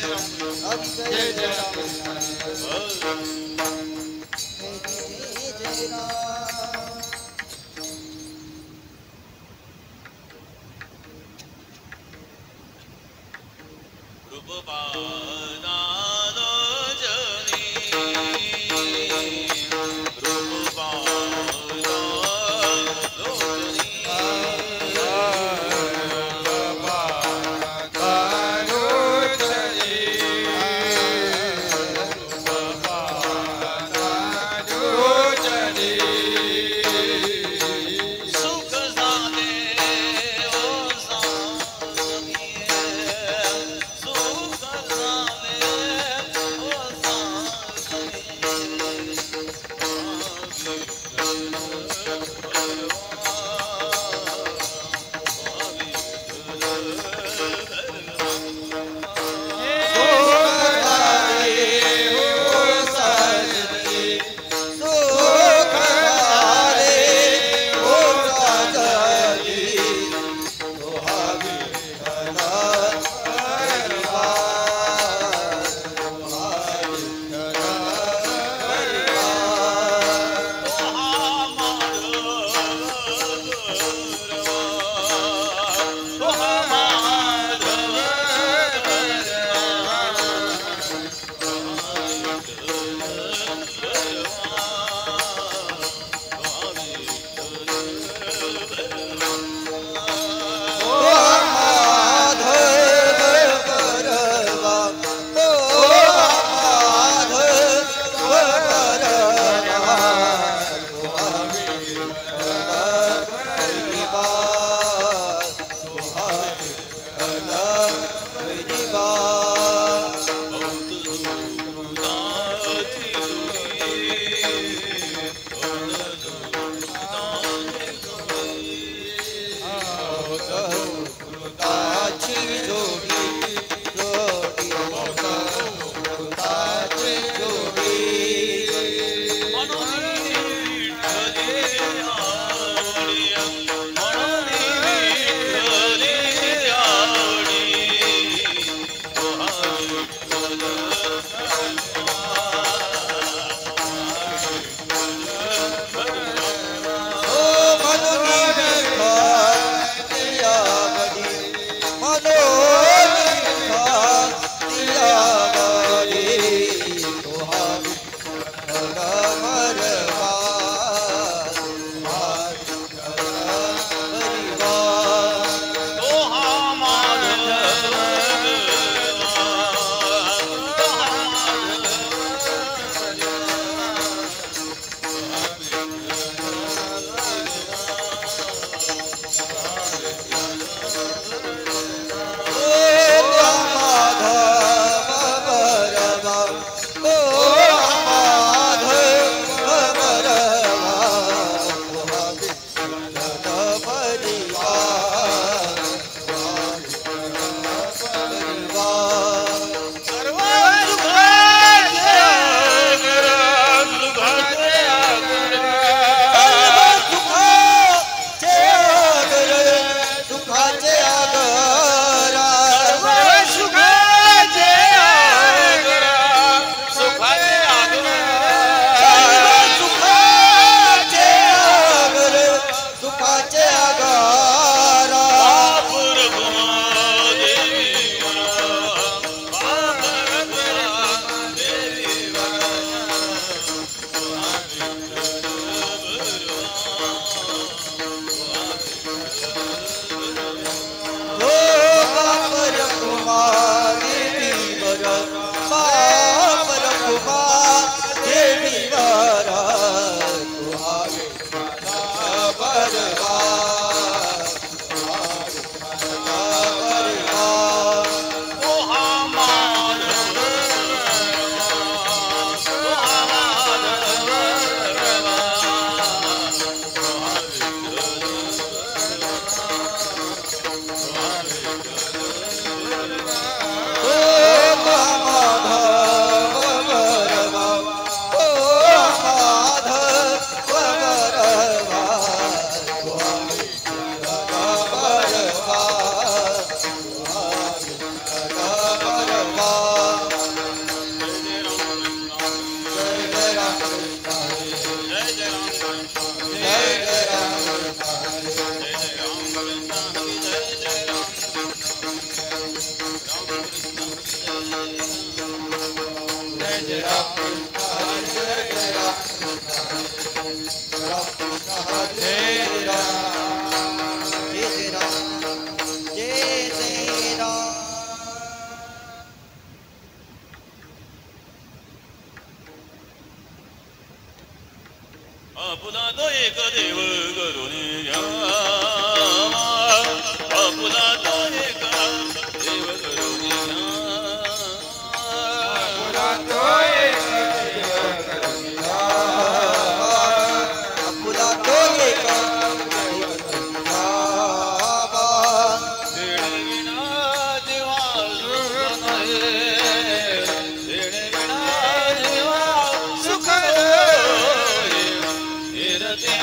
जय जय राम।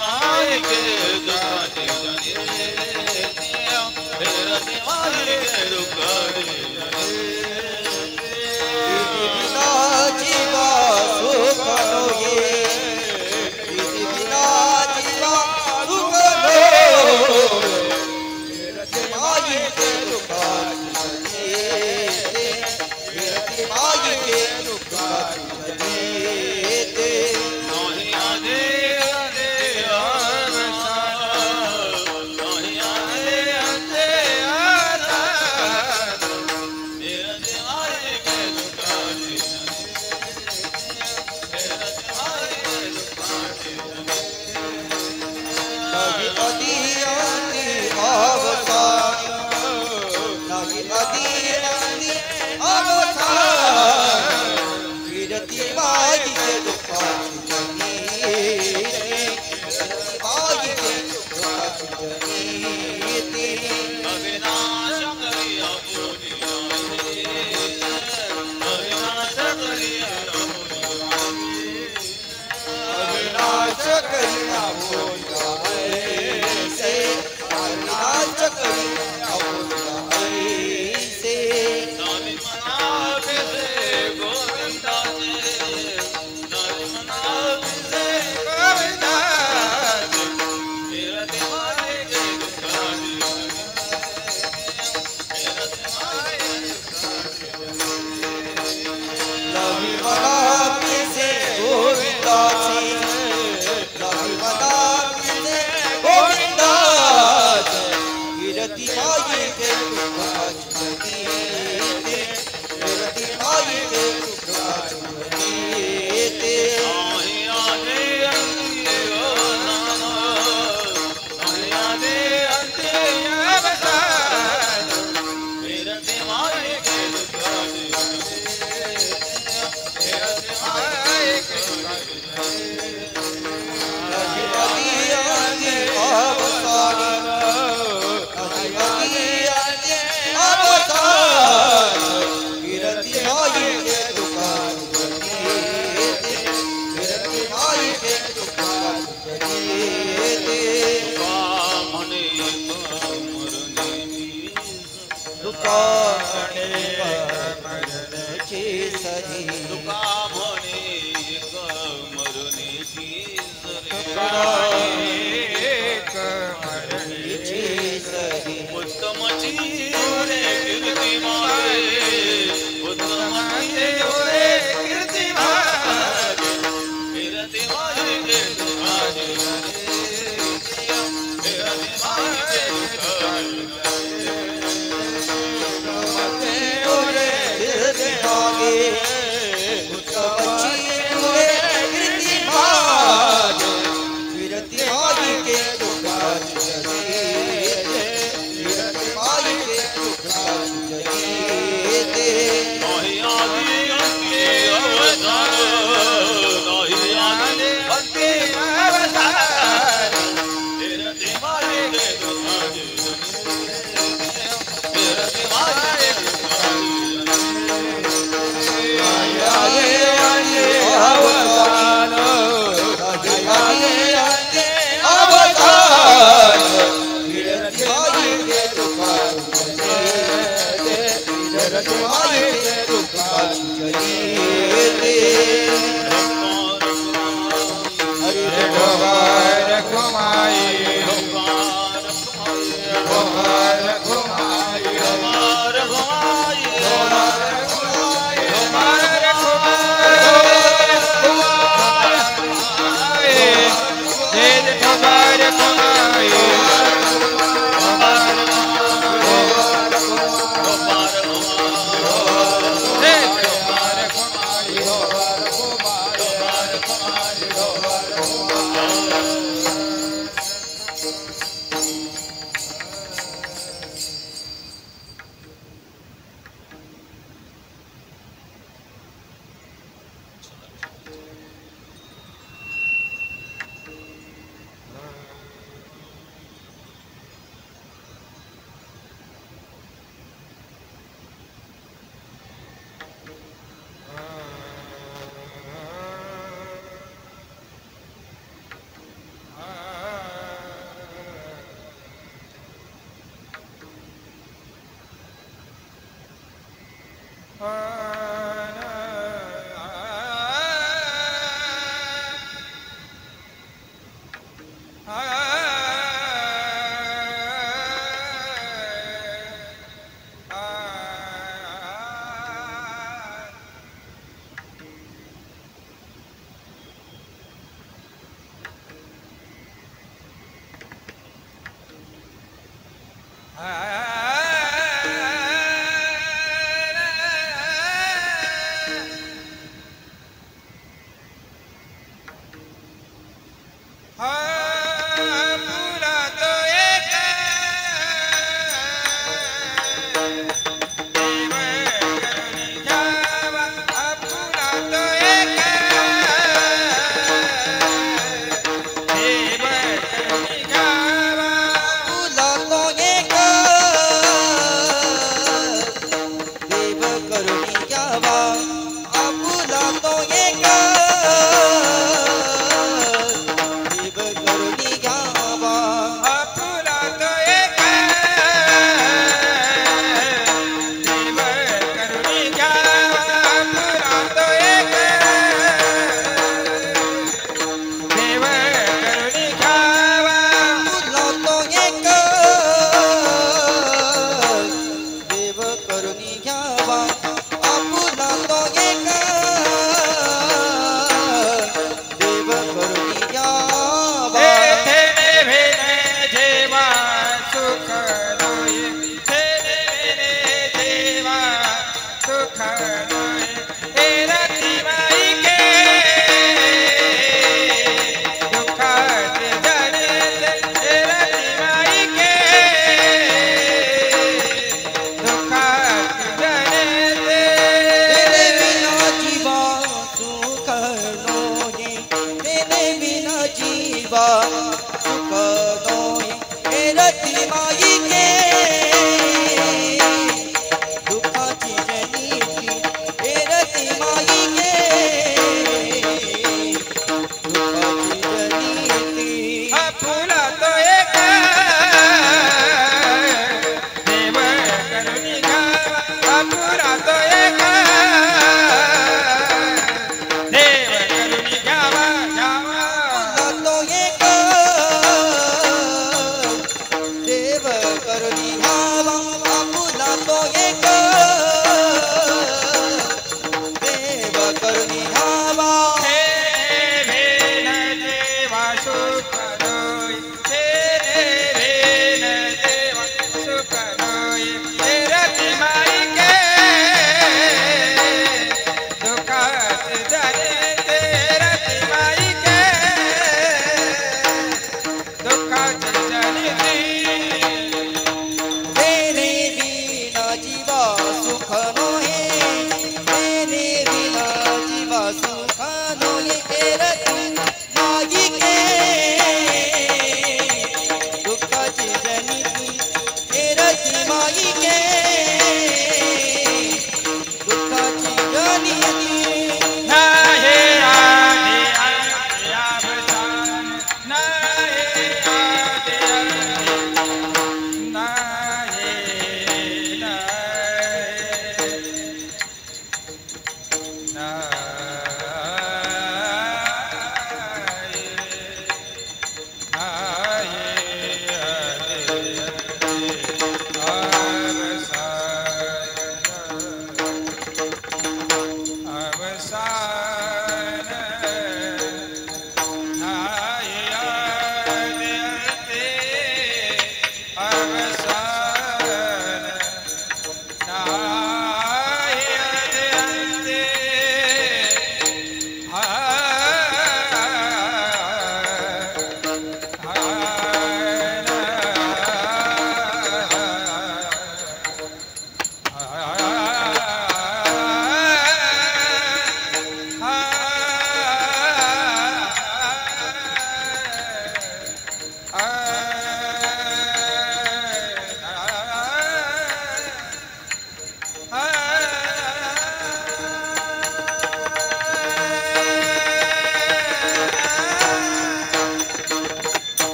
माई के दुखाची जनी फिरती माई के दुखाची विधि बिना जीवा सुख नो ये विधि बिना जीवा सुख नो फिरति माई के दुखाची जनी फिरति माई के दुखाची जनी नहीं आदे आदे आरसा नहीं आदे आदे आरसा फिरती माई के दुखाची फिरती माई के दुखाची नहीं अति अति अवसान नहीं अति अति अवसान फिरति माई के दुखाची जनी फिरति माई के दुखाची जनी अविनाश करिया पूजिया अविनाश करिया अविनाश करिया भोला से अविनाश करिया भोला से नारी मनाव से गोविंदा जी नारी मनाव से गोविंदा जी मेरा दिमाग के दुखानी मेरा दिमाग के लवी मनापी से गोविंदा से लवी मनापी से गोविंदा से गिरती माई के दुखाची जनी गिरती माई के दुखाची जनी आही आदे अंते ओ नाना आही आदे अंते अवसान मेरा दिमाग के दुखानी मेरा दिमाग के अधिपति आदि अवसान अधिपति आदि अवसान गिरती माई के दुखाची जनी गिरती माई के दुखाची जनी बामणे मरने दुकाने मरण चे सही दुकामणे मरने की चे सही उत्तम रे कीर्ति मारे उत्तम रे कीर्ति मारे मेरा दिमाग के दुखाने मेरा दिमाग के दुखाने ओरे गिरती मागे उत्तमची ओरे गिरती मागे गिरती मागे के दुखाची जनी गिरती मागे के दुखाची जनी नहीं आदि अंते अवसान नहीं आदि अंते अवसान तेरा दिमाग के दुखाने तेरा दिमाग के आये आये अवसान आये आये अवसान गिरती मागे के दुखाची जनी गिरती मागे के दुखाची जनी हरे गोपाल कुमाई गोपाल कुमाई हमार भवाई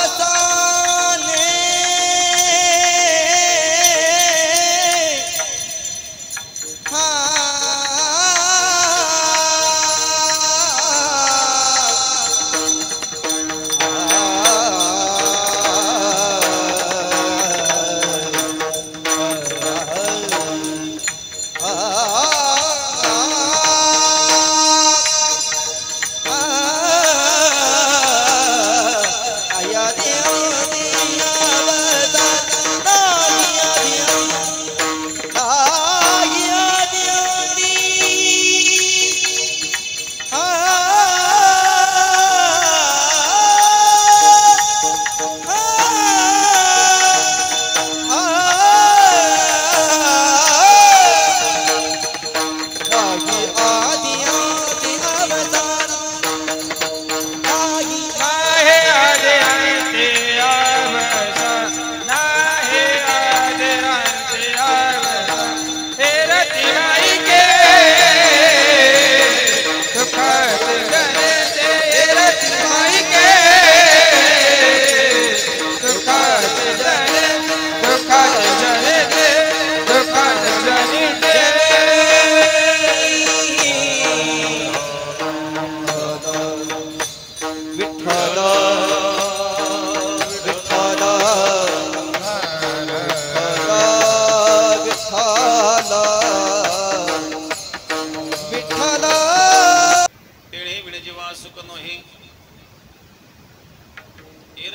अवसान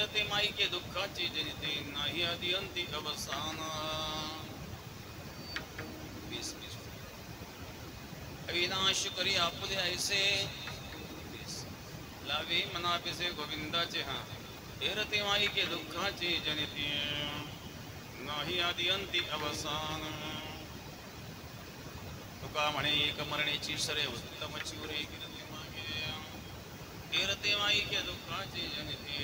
हेरते माई के दुःखाची जनिते नाही आदि अंती अवसान अविनाश करी आपुले ऐसे लावे मना पिसे गोविंदाचे हा हेरते माई के दुःखाची जनिते नाही आदि अंती अवसान तुका म्हणे एक मरणेची सरे उत्तम चिवरे गिरते मागे हेरते माई के दुःखाची जनिते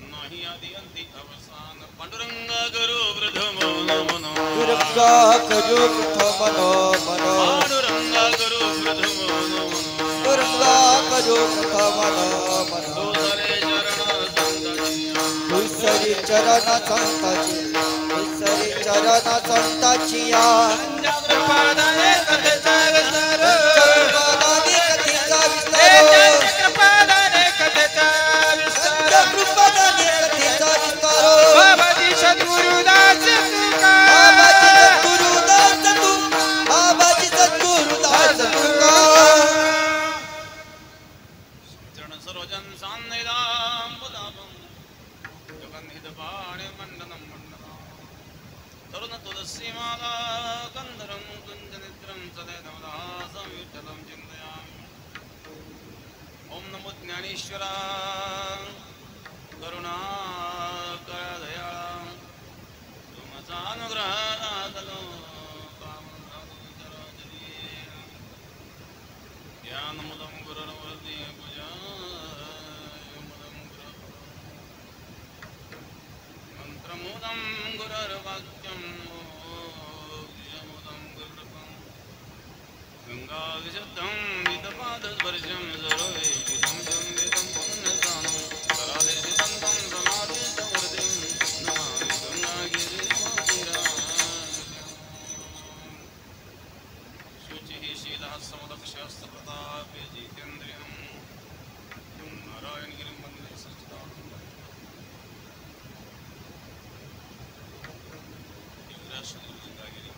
नाही आदि अंती अवसान पांडुरंग गुरु प्रथम नमो दुर्गा कजो प्रथम नमो पांडुरंग गुरु प्रथम नमो दुर्गा कजो प्रथम नमो दुसरे चरण संताची दुसरी चरण संताची चक्रपादाने कथेचा विस्तार चक्रपादाने कथेचा विस्तार चक्रपादाने कथेचा विस्तार चक्रपादाने कथेचा विस्तार बाबाजी सद्गुरुदास तुका बाबाजी सद्गुरुदास तुका चरण सरोजन सान्निधाम बुदापम जगन्निध पाणे मंडनम मंडनम तरुण तुलसी माला गंधरम कुंजनित्रम सदैनवदासं विठ्ठलं चिन्तयामि ओम नमो ज्ञानेश्वरा करुणाकर दयाळा तुमचा अनुग्रहादलो ज्ञानमुदं गुरुर्वदे पूजामुदं मंत्रमुदं गुरुर्वाक्यं मोक्षमुदं गुरुर्पं गंगाविशुद्धं विदपादस्पर्शं सर्वैकिदं संविदं पुण्यदानं करालेशितं तं समाधितमूर्तिं नमामि गंगागिरिमोतिराजम् शुचिः शीलः समदक्षस्तप्रतापे जितेन्द्रियं नारायणगिरिं वन्दे सच्चिदानन्दं गंगागिरिं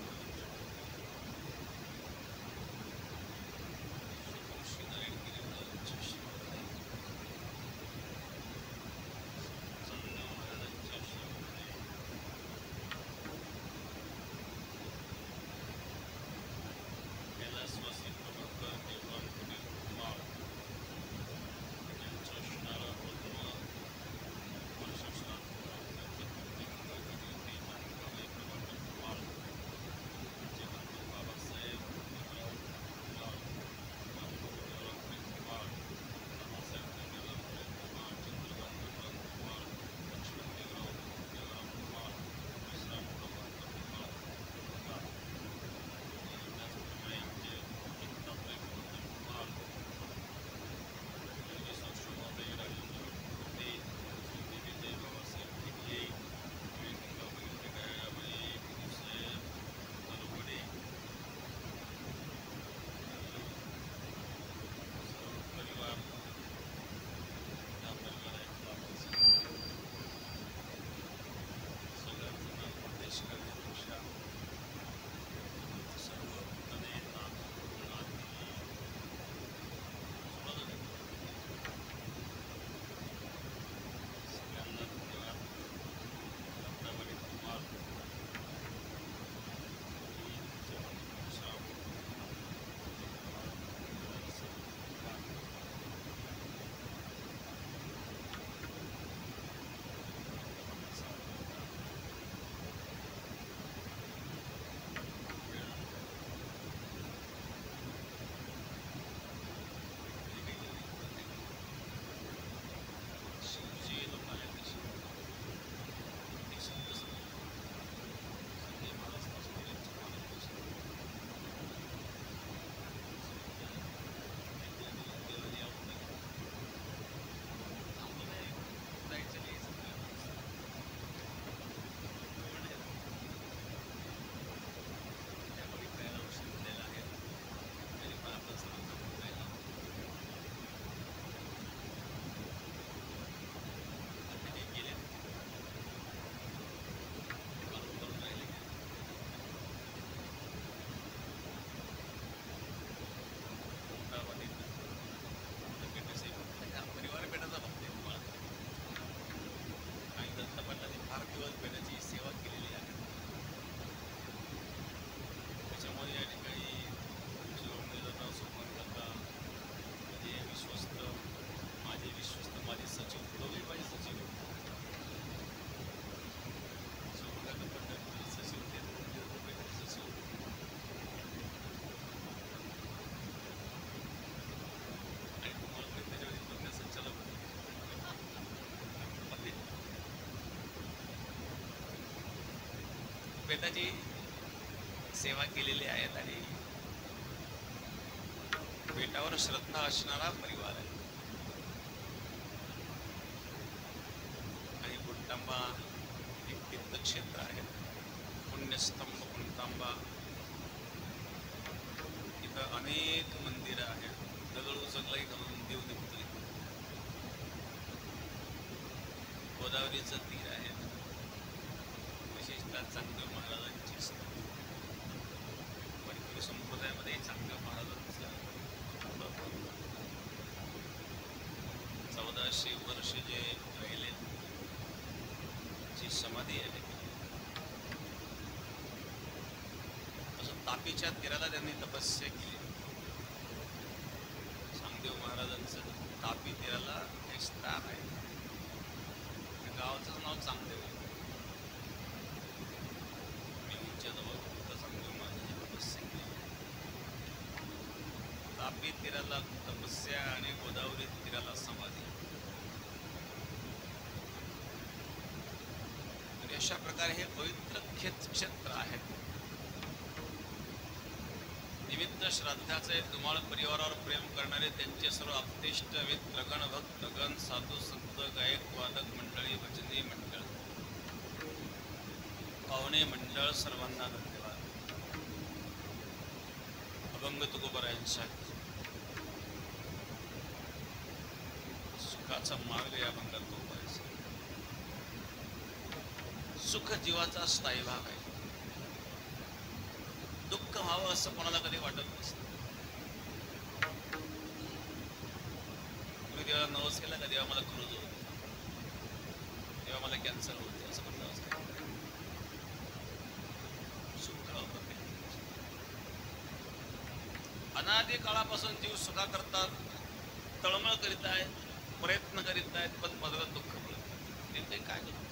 बेताची सेवा केलेली आहेत आणि बेटावर श्रद्धा असणारा परिवार आहे. आणि गुंटांबा एक तीर्थक्षेत्र आहे, पुण्यस्तंभ गुंटांबा. इथं अनेक मंदिरं आहेत. दगड उचललाही घालून देव निघतो. गोदावरीचं तीर आहे. विशेषतः चांगदेव महाराजांची वारकरी संप्रदायामध्ये चांगदेव महाराजांचं 1400 वर्ष जे राहिले ची समाधी आहे. असं तापीच्या तीराला त्यांनी तपस्या केली. चांगदेव महाराजांचं तापी तीराला एक स्थान आहे. गावाचं नाव चांगदेव आहे. तापी तीराला तपस्या आणि गोदावरी तीराला समाधी. अशा प्रकारे हे पवित्र क्षेत्र आहे. निमित्त श्राद्धाचे धुमाळ परिवारावर प्रेम करणारे त्यांचे सर्व आप्तेष्ट मित्रगण भक्तगण साधू संत गायक वादक मंडळी भजनी मंडळ पाहुणे मंडळ सर्वांना धन्यवाद. अभंग तुकोबरायांच्या सुखाचा मार्ग या अभंगात तुकोबरायचा. सुख जीवाचा स्थायी भाग आहे. दुःख व्हावं असं कोणाला कधी वाटत नसतं. तुम्ही देवाला नवस केला का देवा मला क्रूज होत, तेव्हा मला कॅन्सर होते असं म्हणलं असतं. सुख अनादी काळापासून जीव सुखा करतात, तळमळ करीत आहेत, प्रयत्न करीत आहेत, पण पदरात दुःख मिळत. ते काय करतो?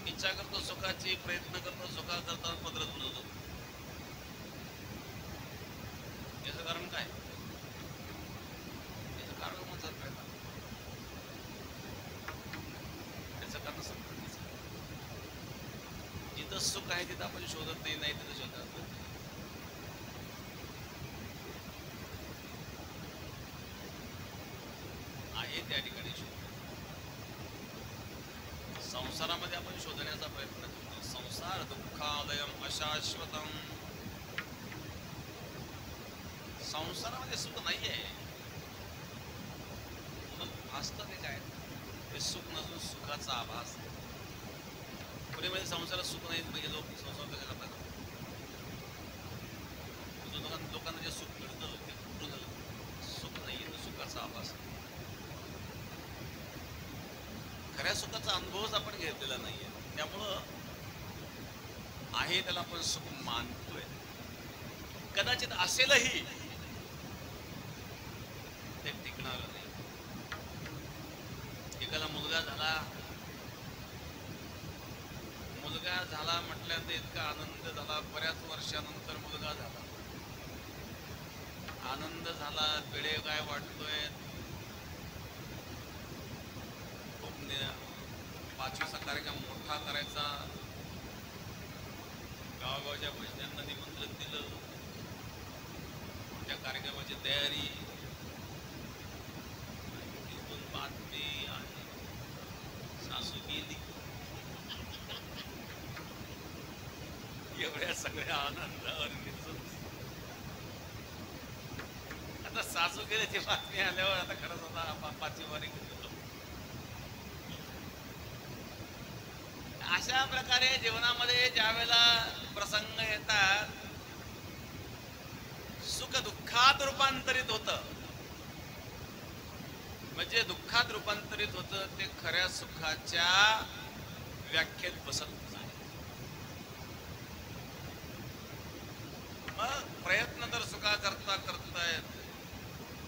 इच्छा करतो सुखाची, प्रयत्न करतो सुखा करता, पदरात मिळतो. याचं कारण काय? याचं कारण म्हणतात प्रयत्न. त्याचं कारण समजायचं. जिथं सुख आहे तिथं आपण शोधत नाही, तिथं शोधत आहे त्या ठिकाणी शोध. संसारामध्ये आपण शोधण्याचा प्रयत्न करतो. संसार दुःखालयम अशाश्वतम. संसारामध्ये सुख नाही आहे. मग असतं ते काय? ते सुख नसून सुखाचा आभास. पुणे मध्ये संसारात सुख नाही म्हणजे लोक संसार कसे करतात? लोकांना जे सुख मिळतं ते कुठून झालं? सुख नाही आहे, सुखाचा आभास. खऱ्या सुखाचा अनुभवच आपण घेतलेला नाहीये. त्यामुळं आहे त्याला आपण सुख मानतोय. कदाचित असेलही ते टिकणार नाही. एकाला मुलगा झाला म्हटल्यानंतर इतका आनंद झाला. बऱ्याच वर्षानंतर मुलगा झाला, आनंद झाला, वेळे काय वाटतोय. खूप 5वीचा कार्यक्रम मोठा करायचा, गावागावच्या भजनांना निमंत्रण दिलं, त्या कार्यक्रमाची तयारी, बातमी आणि सासू गेली. एवढ्या सगळ्या आनंदावर आता सासू गेल्याची बातमी आल्यावर आता खरंच आता बापाची वारी घेतो. अशा प्रकारे जीवनामध्ये ज्या वेळेला प्रसंग येतात, सुख दुःखात रूपांतरित होतं. म्हणजे दुःखात रूपांतरित होतं ते खऱ्या सुखाच्या व्याख्येत बसत नाही. मग प्रयत्न तर सुखा करतायत.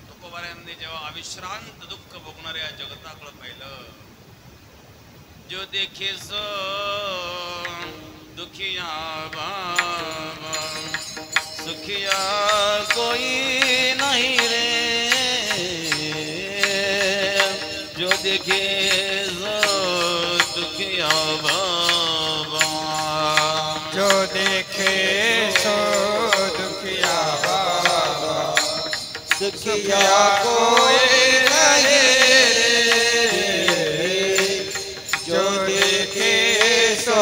तुकोबारायांनी जेव्हा अविश्रांत दुःख भोगणाऱ्या जगताकडे पाहिलं, जो देखे सो दुखिया बाबा, सुखिया कोई नहीं रे, जो देखे सो दुखिया बाबा. सुखिया कोई नहीं जो देखे सो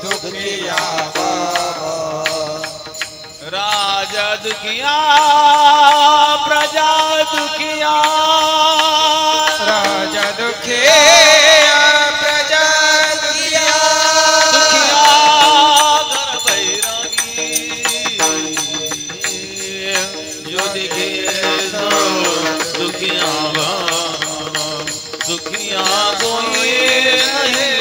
दुखिया राजा दुखिया प्रजा दुखिया राजा दुखिया प्रजा दुखिया दुखिया घर बैरागी जो देखे सो दुखिया दुखिया कोई नहीं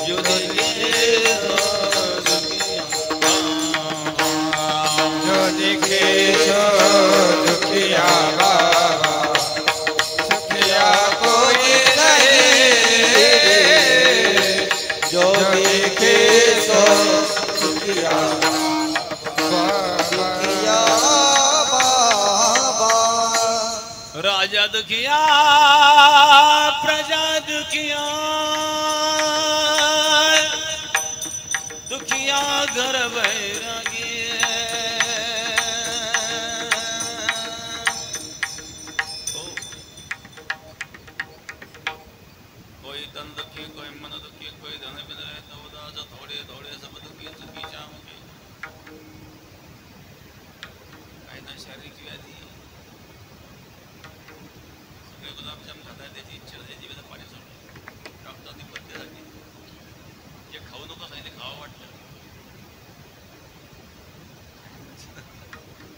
जो देखे सो जो दिखे सो दुखिया बाबा सुखिया कोई नहीं जो देखे सो सुखिया सुखिया बाबा राजा दुखिया प्रजा दुखिया दुखिया घर बैरागी कोई तन दुखी कोई मन दुखी कोई धन बिदरे उदास थोड़े थोड़े सब दुखी सुखी जाओगे काही ना शारीरिक व्याधी सगळे गुलाबजाम खाता त्याची इच्छा त्याची वेळेला पाणी सोडलं डॉक्टरांनी पथ्य सांगितलं जे खाऊ नको सांगितले खावं वाटलं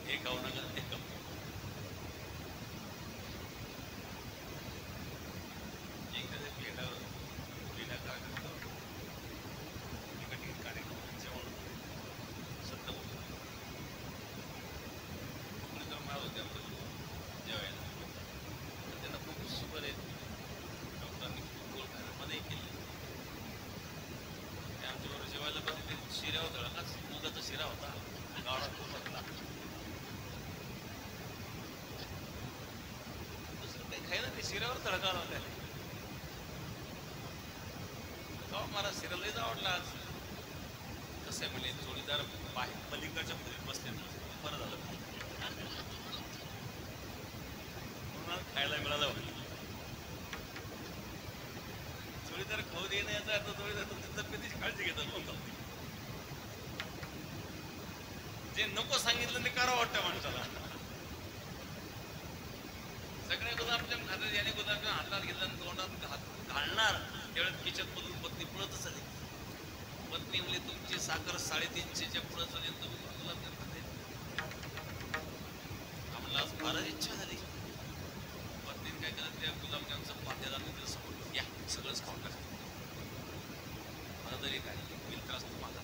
हे खाऊ नका ते खाऊ एखाद्या पिढ्या कार्यक्रमांच्या सत्य बोलतो कोकणी माळ होते जेवायला त्यांना खूप शुगर आहे डॉक्टरांनी खूप गोल मध्ये केले आमच्याबरोबर जेवायला पण ते शिऱ्यावर तळकाच मुगाचा शिरा होता गावात खूप होता दुसरं काही खायला ते शिऱ्यावर तडका लावला मला शिरा लयच आवडला आज कसं आहे म्हणजे जोडीदार बाहेर पलीकडच्या खोलीत बसले ना बरं झालं पुन्हा खायला मिळालं जोडीदार खाऊ देणं याचा अर्थ जोडीदार तुमच्या तब्येतीची काळजी घेतात म्हणतात जे नको सांगितलं ते करावं वाटतं माणसाला सगळे गुलाबजाम खातात याने गुलाबजाम हातात घेतला तोंडात घालणार त्यावेळेस किचन मधून पत्नी पुढतच आली पत्नी म्हणजे तुमची साखर 350च्या पुढे झाली तुम्ही गुलाबजाम खाते आम्हाला आज फारच इच्छा झाली पत्नीने काय केलं त्या गुलाबजामचं पातेला मित्र समोर या सगळंच खाऊन टाकलं मला तरी काय होईल त्रास तुम्हाला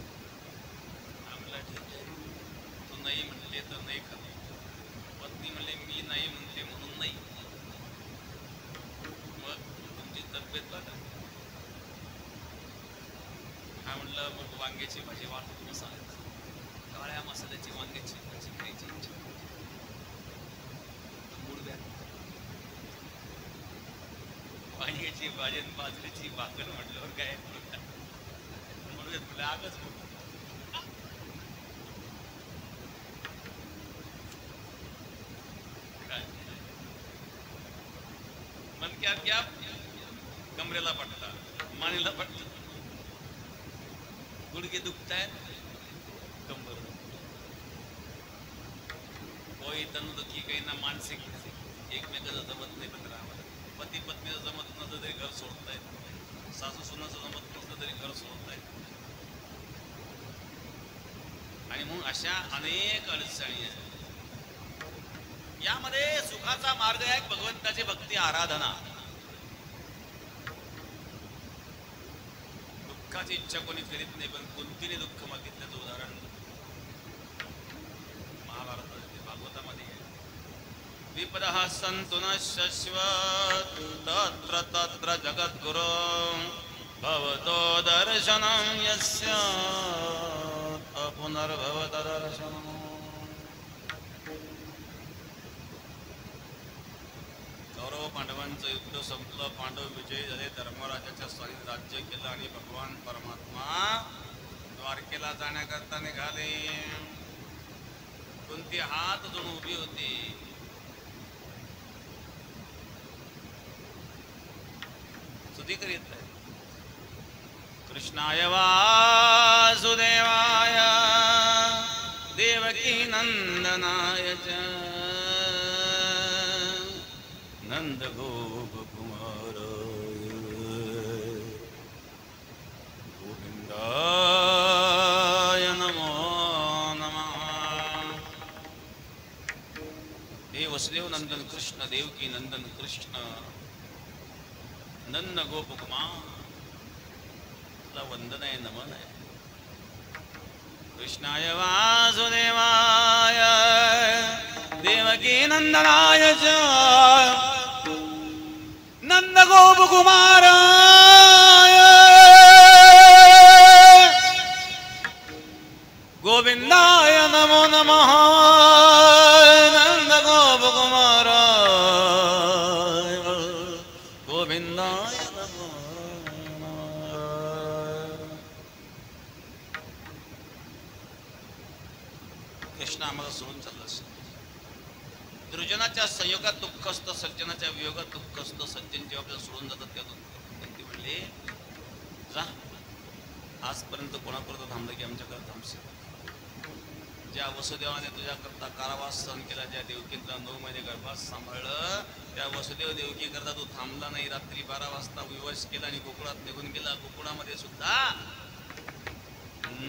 आम्हाला ठीक आहे तू नाही म्हणले तर नाही खात पत्नी म्हणले मी नाही म्हणले म्हणून नाही मग तुमची तब्येत बघा हा म्हटलं मग वांग्याची भाजी वाटत मसाला काळ्या मसाल्याची वांग्याची भाजी खायची इच्छा मुडव्या वांग्याची भाजी बाजरीची भाकर म्हटल्यावर काय म्हणून म्हटलं आगच काय मन क्या क्या कमरेला पटला मानेला पटला गुडघे दुखतायत कंबर कोई तनुदुखी काही ना मानसिक एकमेकाचं जमत नाही पण राहावं पती पत्नीचं जमत नसलं तरी घर सोडतायत सासू सुनाचं जमत नसलं तरी घर सोडतायत आणि मग अशा अनेक अडचणी आहेत यामध्ये सुखाचा मार्ग आहे भगवंताची भक्ती आराधना दुःखाची इच्छा कोणी करीत नाही पण कुंतीने दुःख मागितल्याचं उदाहरण महाभारतामध्ये भागवतामध्ये विपदः सन्तु न शश्वत् तत्र तत्र जगद्गुरो भवतो दर्शनं यस्य अपुनर्भवत दर्शनम् कौरव पांडवांचं युद्ध संपलं पांडव विजयी झाले धर्मराजाच्या स्वाधीन राज्य केलं आणि भगवान परमात्मा द्वारकेला जाण्याकरता निघाले कुंती हात जोडून उभी होती. स्तुती करीत आहे. कृष्णाय वासुदेवाय देवकी नंदनाय च नंद गोप कुमाराय गोविंदाय नमो नमः. हे वसुदेव नंदन कृष्ण देवकी नंदन कृष्ण नंद गोप कुमार वंदन आहे नमन आहे. कृष्णाय वासुदेवाय देवकी नंदनाय च नंद गोप कुमाराय गोविंदाय नमो नमः. नंद गोप कुमाराय गोविंदाय नमो नमः. कृष्ण आम्हाला सोडून चालला असतो. दुर्जनाच्या संयोगात दुःख असतं, सज्जनाच्या वियोगात दुःख असतं. सज्जन जेव्हा आपल्याला सोडून जातात त्या दुःख. ते म्हणले जा आजपर्यंत कोणापर्यंत थांबलं की आमच्याकडे थांबसे. ज्या वसुदेवाने तुझ्याकरता कारावास सहन केला, ज्या देवकीला 9 महिने गर्भात सांभाळलं, त्या वसुदेव देवकी करता तू थांबला नाही. रात्री 12 वाजता विवश केला आणि गोकुळात निघून गेला. गोकुळामध्ये सुद्धा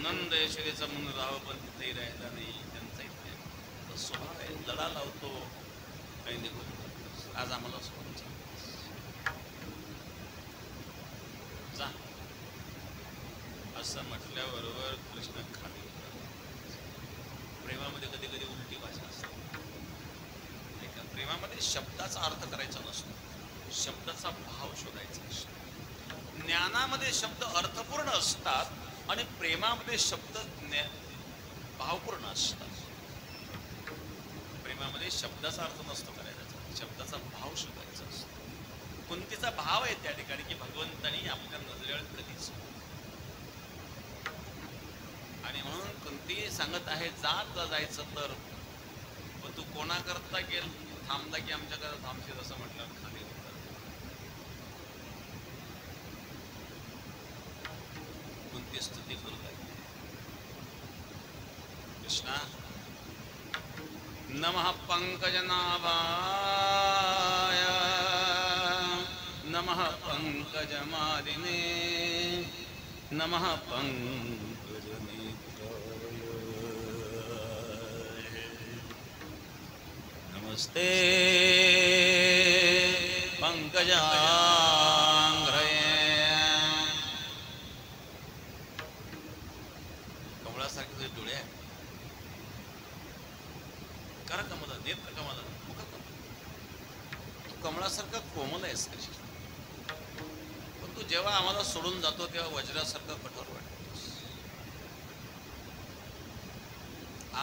नंद यशोदेचा म्हणून राहावं, पण तिथेही राहिला नाही. त्यांचा इथे स्वभाव आहे, लढा लावतो काही निघून. आज आम्हाला सोडून जा असं म्हटल्याबरोबर कृष्ण खाली. प्रेमामध्ये कधी कधी उलटी भाषा असते. प्रेमामध्ये शब्दाचा अर्थ करायचा नसतो, शब्दाचा भाव शोधायचा असतो. ज्ञानामध्ये शब्द अर्थपूर्ण असतात आणि प्रेमामध्ये शब्द भावपूर्ण असतात. प्रेमामध्ये शब्दाचा अर्थ नसतो करायचा, शब्दाचा भाव शोधायचा असतो. कुंतीचा भाव आहे त्या ठिकाणी की भगवंतानी आपल्या नजरेवर कधीच. आणि म्हणून कुंती सांगत आहे जात जायचं तर पण तू कोणाकरता गेल थांबला की आमच्याकडे थांबशील असं म्हटलं खाली होतं. कुंती स्तुती करू लागली. कृष्णा नमः पंकजनाभाय नमः पंकजमालिने नमः पंकजनेत्राय नमस्ते पंकजांघ्रये. कमळासारखे तुझे डोळे आहेत. कर कमल, नेत्र कमल, मुख कमल. तू कमळासारखा कोमल आहेस कृष्ण. पण तू जेव्हा आम्हाला सोडून जातो तेव्हा वज्रासारखं कठोर वाटतोस.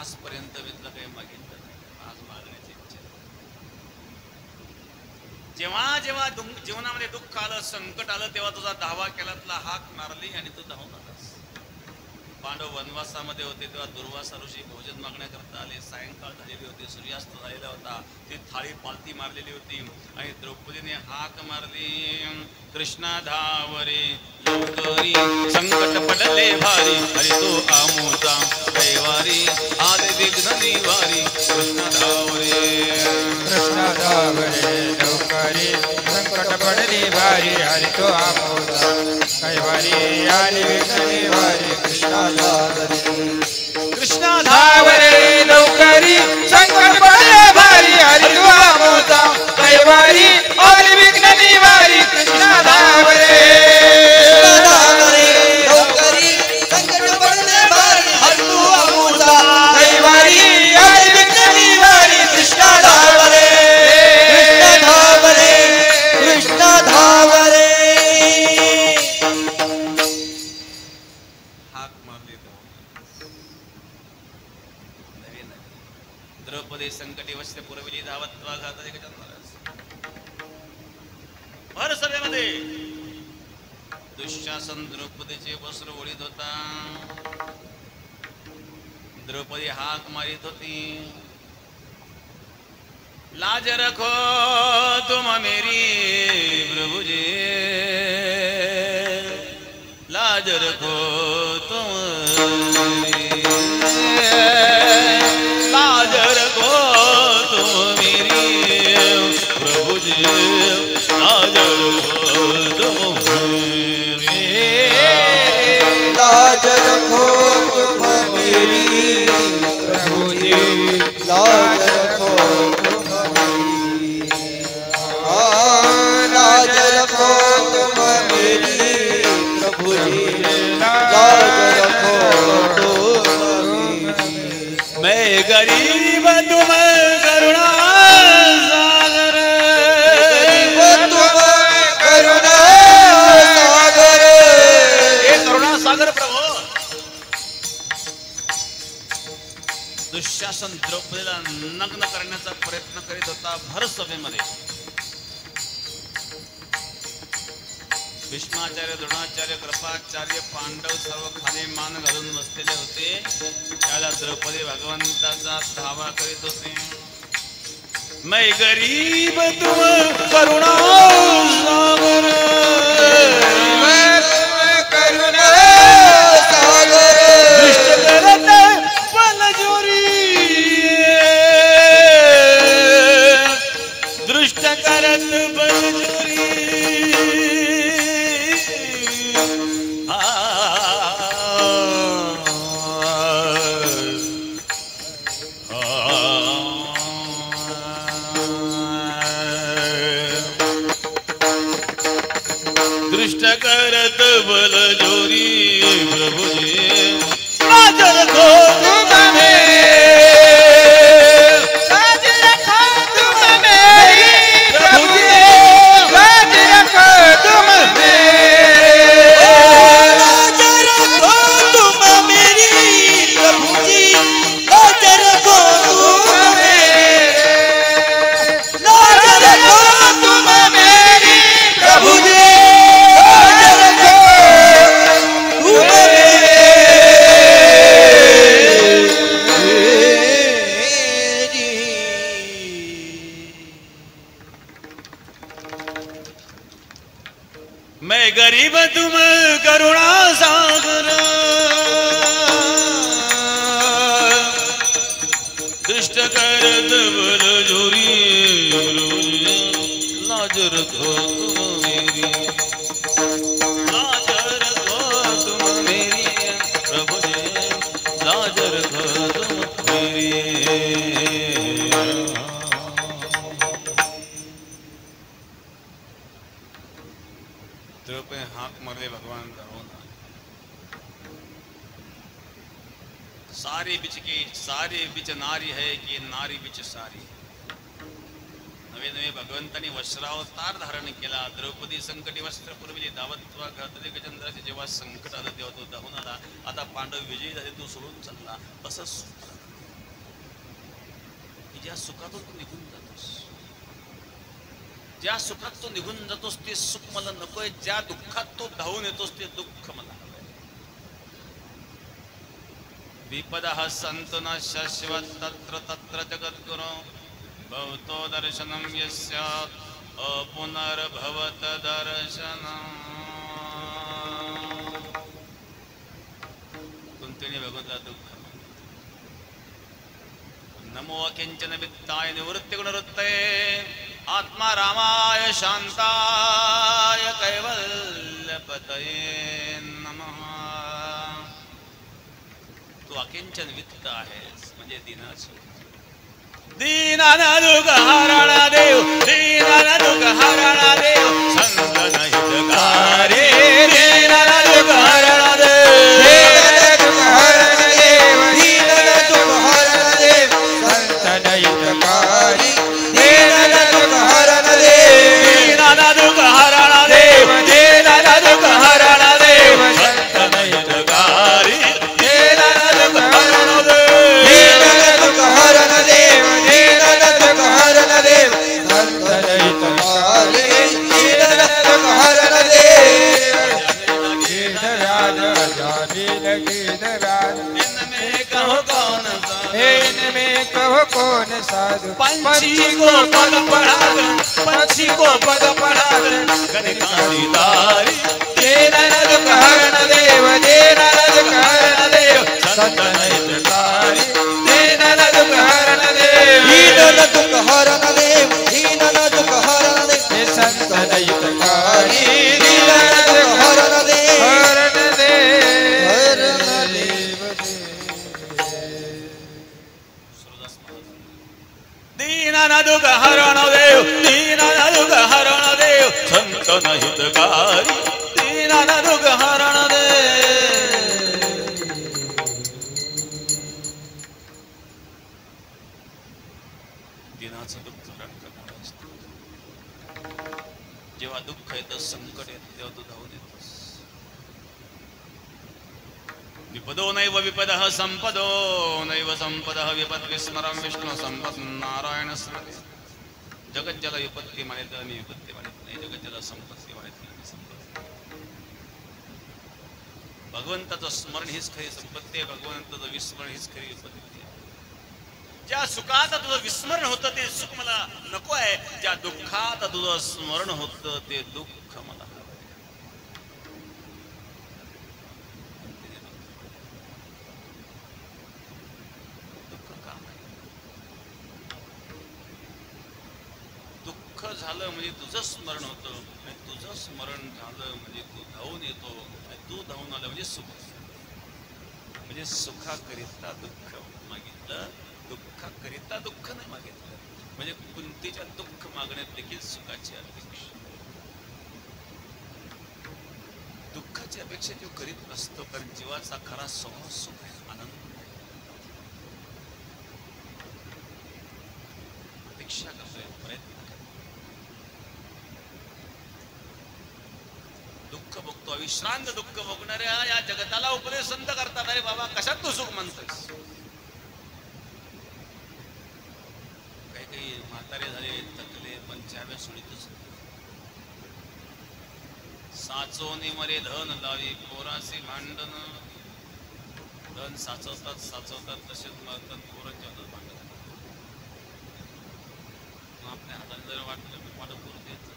आजपर्यंत मी तुला काही मागितलं नाही, आज मागण्याची इच्छा. जेव्हा जेव्हा जीवनामध्ये दुःख आलं, संकट आलं, तेव्हा तुझा धावा केला, तुला हाक मारली आणि तू धावून आलास. पांडव वनवासामध्ये होते तेव्हा दुर्वासा ऋषी भोजन मागण्याकरता आले. सायंकाळ झालेली होती, सूर्यास्त झालेला होता. ती थाळी पालती मारलेली होती आणि द्रौपदीने हाक मारली, कृष्णा धावरे लवकरी संकट पडले भारी हरी तो आमोचा कैवारी आदि विघ्न निवारी. कृष्णा धावरे लवकरी संकट पडली भारी हरी तो आमोचा कैवारी आदि विघ्न निवारी. कृष्णा धावरे लवकरी संकट पडले भारी हरी तो आमोचा कैवारी आदि विघ्न निवारी. कृष्णा धावरे लवकरी संकट पडले भारी हरी तो आमोचा कैवारी आदि विघ्न निवारी. कृष्णा धावरे कृष्णा धावरे. हाक मारली नवीन द्रौपदी संकटी वस्ते पुरविली धावत्वा घातले गजानन. भर सभेमध्ये दुःशासन द्रौपदीचे वस्त्र ओढीत होता. द्रौपदी हाक मारित होती, लाज रखो तुम मेरी प्रभु जी, लाज रखो तुम मेरी, लाज रखो तुम मेरी प्रभु जी, लाज रखो तुम मेरी, लाज रखो तुम मेरी प्रभु जी, लाज रखो तुम मेरी, लाज रखो तुम मेरी प्रभु जी, लाज रखो तुम मेरी। मैं गरीब तुम करुणा सागर, गरीब तुम करुणा सागर, हे करुणा सागर प्रभू। दुःशासन द्रौपदीला नग्न करण्याचा प्रयत्न करीत होता भर सभेमध्ये. भीष्माचार्य, द्रोणाचार्य, कृपाचार्य, पांडव सर्व खाली मान घालून बसलेले होते. त्याला द्रौपदी भगवंताचा धावा करीत होते. मैं गरीब तुम करुणा सागर, करुणा सागर, दृष्ट करत बलजोरी, दृष्ट करत बलजोरी, दृष्ट करत बलजोरी प्रभु जी, लाज रखो तुम मेरी, लाज रखो तुम मेरी प्रभु जी, लाज रखो तुम मेरी, लाज रखो तुम मेरी प्रभु जी, लाज रखो तुम मेरी, लाज रखो तुम मेरी प्रभु जी, मैं गरीब तुम करुणा सागर, दृष्ट करत बलजोरी, लाज रखो तुम मेरी, लाज रखो तुम मेरी प्रभु जी, लाज रखो तुम मेरी. द्रौपदी हाक मारले भगवान करो ना, सारी बिच की सारी बिच नारी है की नारी बिच सारी. नवे नवे भगवंतांनी वस्त्रावतार धारण केला. द्रौपदी संकटी वस्त्र पूर्वी दावत्वा घातले गजंद्राचे जेव्हा संकट आलं तेव्हा तो धावून आला. आता पांडव विजयी झाले, तू सोडून चालला. असं सुख ज्या सुखातून तू निघून जातोस, ज्या सुखात तो निघून जातोस ते सुख मला नकोय, ज्या दुःखात तो धावून येतोस ते दुःख मला हवंय. विपदः सन्तु न शाश्वत तत्र तत्र जगद्गुरो भवतो दर्शनं यस्य अपुनर्भवत दर्शनम्. कुंतीने भगवंता दुःख नमो अकिंचन वित्ताय निवृत्ति गुणवृत्तये आत्मा रामाय शांताय कैवल्यपतये नमः. तू अकिंचन वित्त आहेस म्हणजे दिनाचं दीनाना दुःख हरणा देव, दीनाना दुःख हरणा देव, संत हितकारी, दीनाना दुःख हरणा देव, दीनाना दुःख हरण देव, दीनाना दुःख हरण देव, संत हितकारी, दीनाना दुःख हरण देव, दीनाना दुःख हरणा देव, दीनाना दुःख हरणा देव, संत हितकारी, दीनाना दुःख हरणा देव, दीनाना दुःख हरण देव, दीनाना दुःख हरण देव, संत कौन साधु पंछी को पद पढ़ा पंछी को पद पढ़ा गणितारी दारी तेरा दुख हरण देव तेरा दुख हरण देव संतन हितकारी तेरा दुख हरण देव दीन दुख हरण देव दीन दुख हरण देव संतन हितकारी दीन दुख हरण देव हरण देव हरण देव दीन दुख हरण देव दीन दुख हरण देव संतन हितकारी दीन दुख हरण देव दिनाचं दुःख हरण करणारा असतो. जेव्हा दुःख येतं संकट येतं तेव्हा तू धावून येतोस. विपदो नैव विपदः संपदो नैव संपदः विपद विस्मरं विष्णु संपत् नारायण स्मरे. जगज्जला विपत्ती म्हणत आणि विपत्ती म्हणत नाही. जगज्जला संपत्ती म्हणत नाही. संपत्ती भगवंताचं स्मरण हीच खरी संपत्ती आहे. भगवंताचं विस्मरण हीच खरी विपत्ती आहे. ज्या सुखात तुझं विस्मरण होतं ते सुख मला नको आहे. ज्या दुःखात तुझं स्मरण होतं ते दुःख मला दुःख झालं म्हणजे तुझं स्मरण होतं आणि तुझं स्मरण झालं म्हणजे तू धावून येतो आणि तू धावून आलं म्हणजे सुख. म्हणजे सुखाकरिता दुःख मागितलं दुःखाकरिता दुःख नाही मागितलं. म्हणजे कुंतीच्या दुःख मागण्यात देखील सुखाची अपेक्षा. दुःखाची अपेक्षा जीव करीत नसतो कारण जीवाचा खरा स्वभाव सुख आहे आनंद. अपेक्षा करतोय प्रयत्न दुःख बघतो अविश्रांत दुःख बघणाऱ्या या जगताला उपदेश संत करतात. अरे बाबा कशात तू सुख म्हणतोस. काही काही म्हातारे झाले थकले पण चाव्या सोडीतच साचोने मरे धन लावी पोरासी भांडण. धन साचवतात तसेच मारतात पोरांच्या भांडण. आपल्या हाताने जर वाटलं मी मला पोर द्यायचं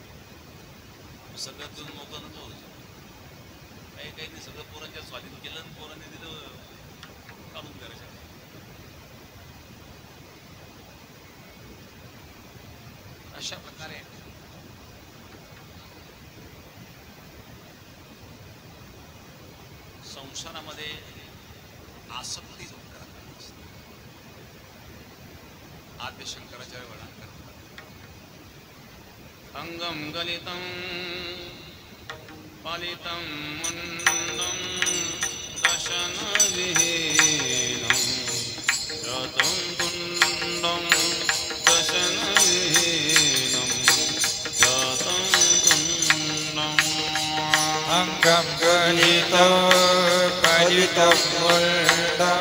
सगळ्यात मोकळं नव्हतं. काही काही सगळं पोरांच्या स्वाधीन केलं आणि पोरांनी तिथं काढून करायचं. अशा प्रकारे संसारामध्ये आसक्ती दुःख आद्य शंकराचार्य वर्णन करतात. अंगम गलितं पालितं मुंडं दशनविहीनं जातं तुंडं दशनविहीनं जातं तुंडं. अंगम गलितं पालितं मुंडं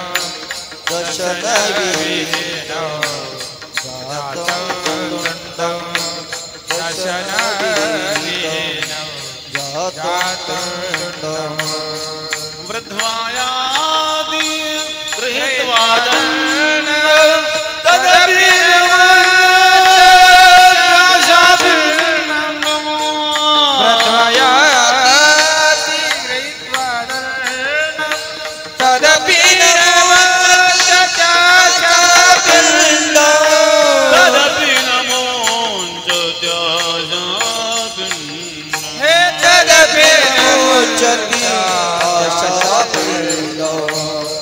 दशनविहीनं जातं तुंडं दशनविहीनं जातं वृद्ध्वायादि गृहीत्वा दण्डं तदपि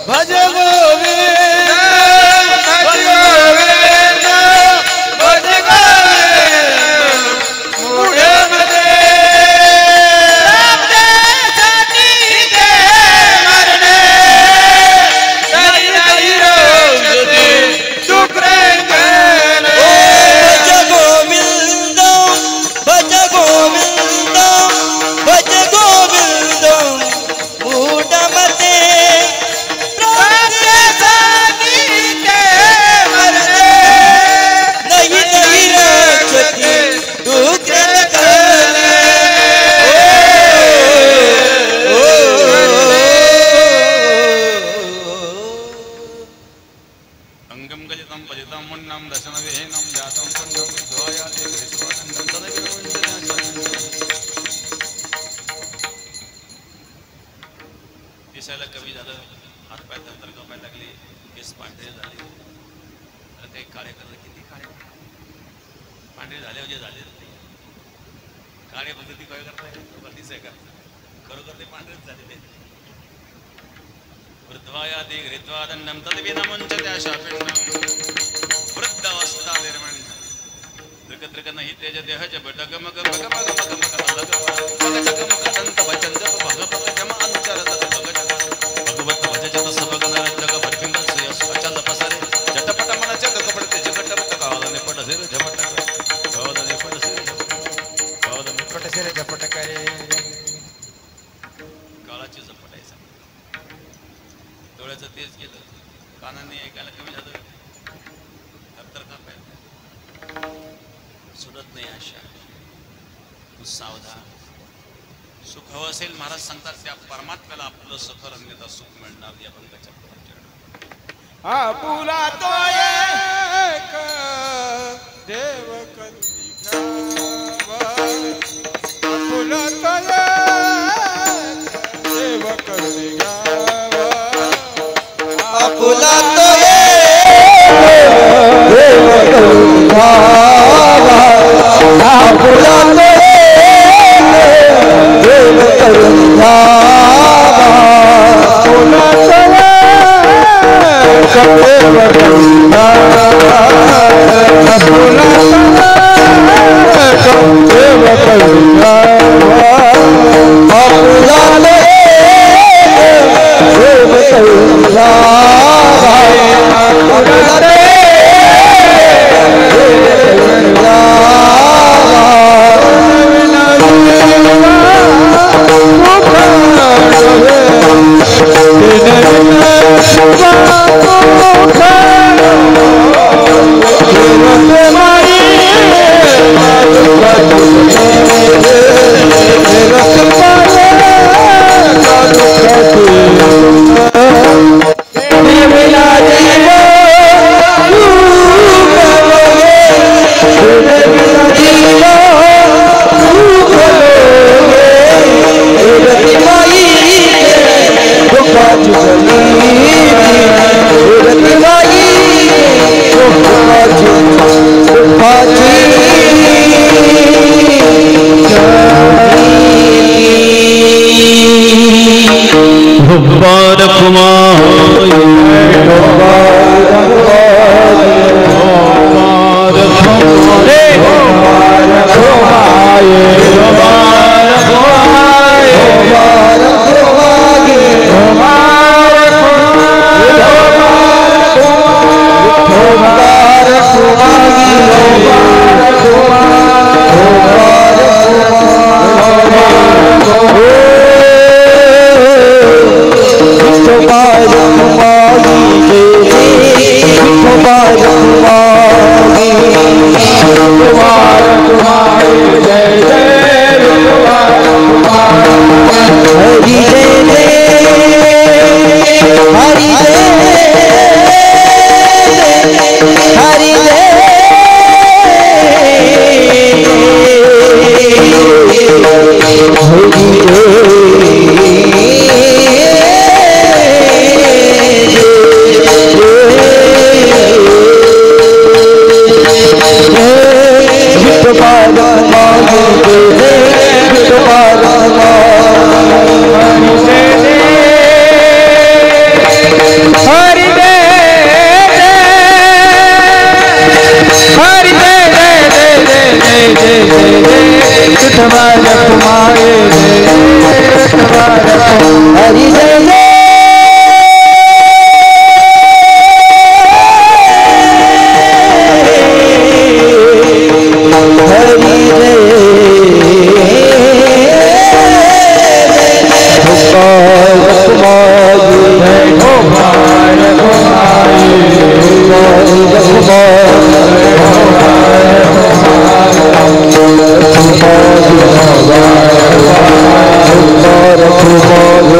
भज गोविंद भज गोविंद भज गोविंद मुळे मध्ये प्राप्तीसाठी ते मरणे नाही नाही रोजती दुप्रेंगण. भज गोविंद भज गोविंद भज गोविंद काळे पद्धती काय करताय दिसे का खरोखर ते पांढरेच झालेले वृद्धाया दे घृत्वा दंडम तद्विधमुंच त्या शापिण्णं वृद्धावस्था निर्माण दृक नाही तेज देह जब डगम गम गम गम गम गम जगम दंत वचन जप भगवत जम अनुचर तत भगवत भज जत सब गण जग भटिंग से अचल पसरे जटपट मन जग कपड़ते जगट कालने पड सिर झमट कालने पड सिर कालने पड सिर झपट करे काळाची झपट आहे डोळ्याचं तेज केलं कानाने ऐकायला कमी झालं तर कापाय सुरत नाही आशा तू सावधान सुख हवं असेल महाराज सांगतात त्या परमात्म्याला आपलं सखर अन्यथा सुख मिळणार या भंगाच्या आपुला तो एक देव करुणी घ्यावा आपुला तो एक देव करुणी घ्यावा आपुला तो देव करुणी घ्यावा आपुला तो देव करुणी घ्यावा आपुला तो देव करुणी घ्यावा आपुला तो देव करुणी घ्यावा आपुला देव करुणी घ्यावा आपुला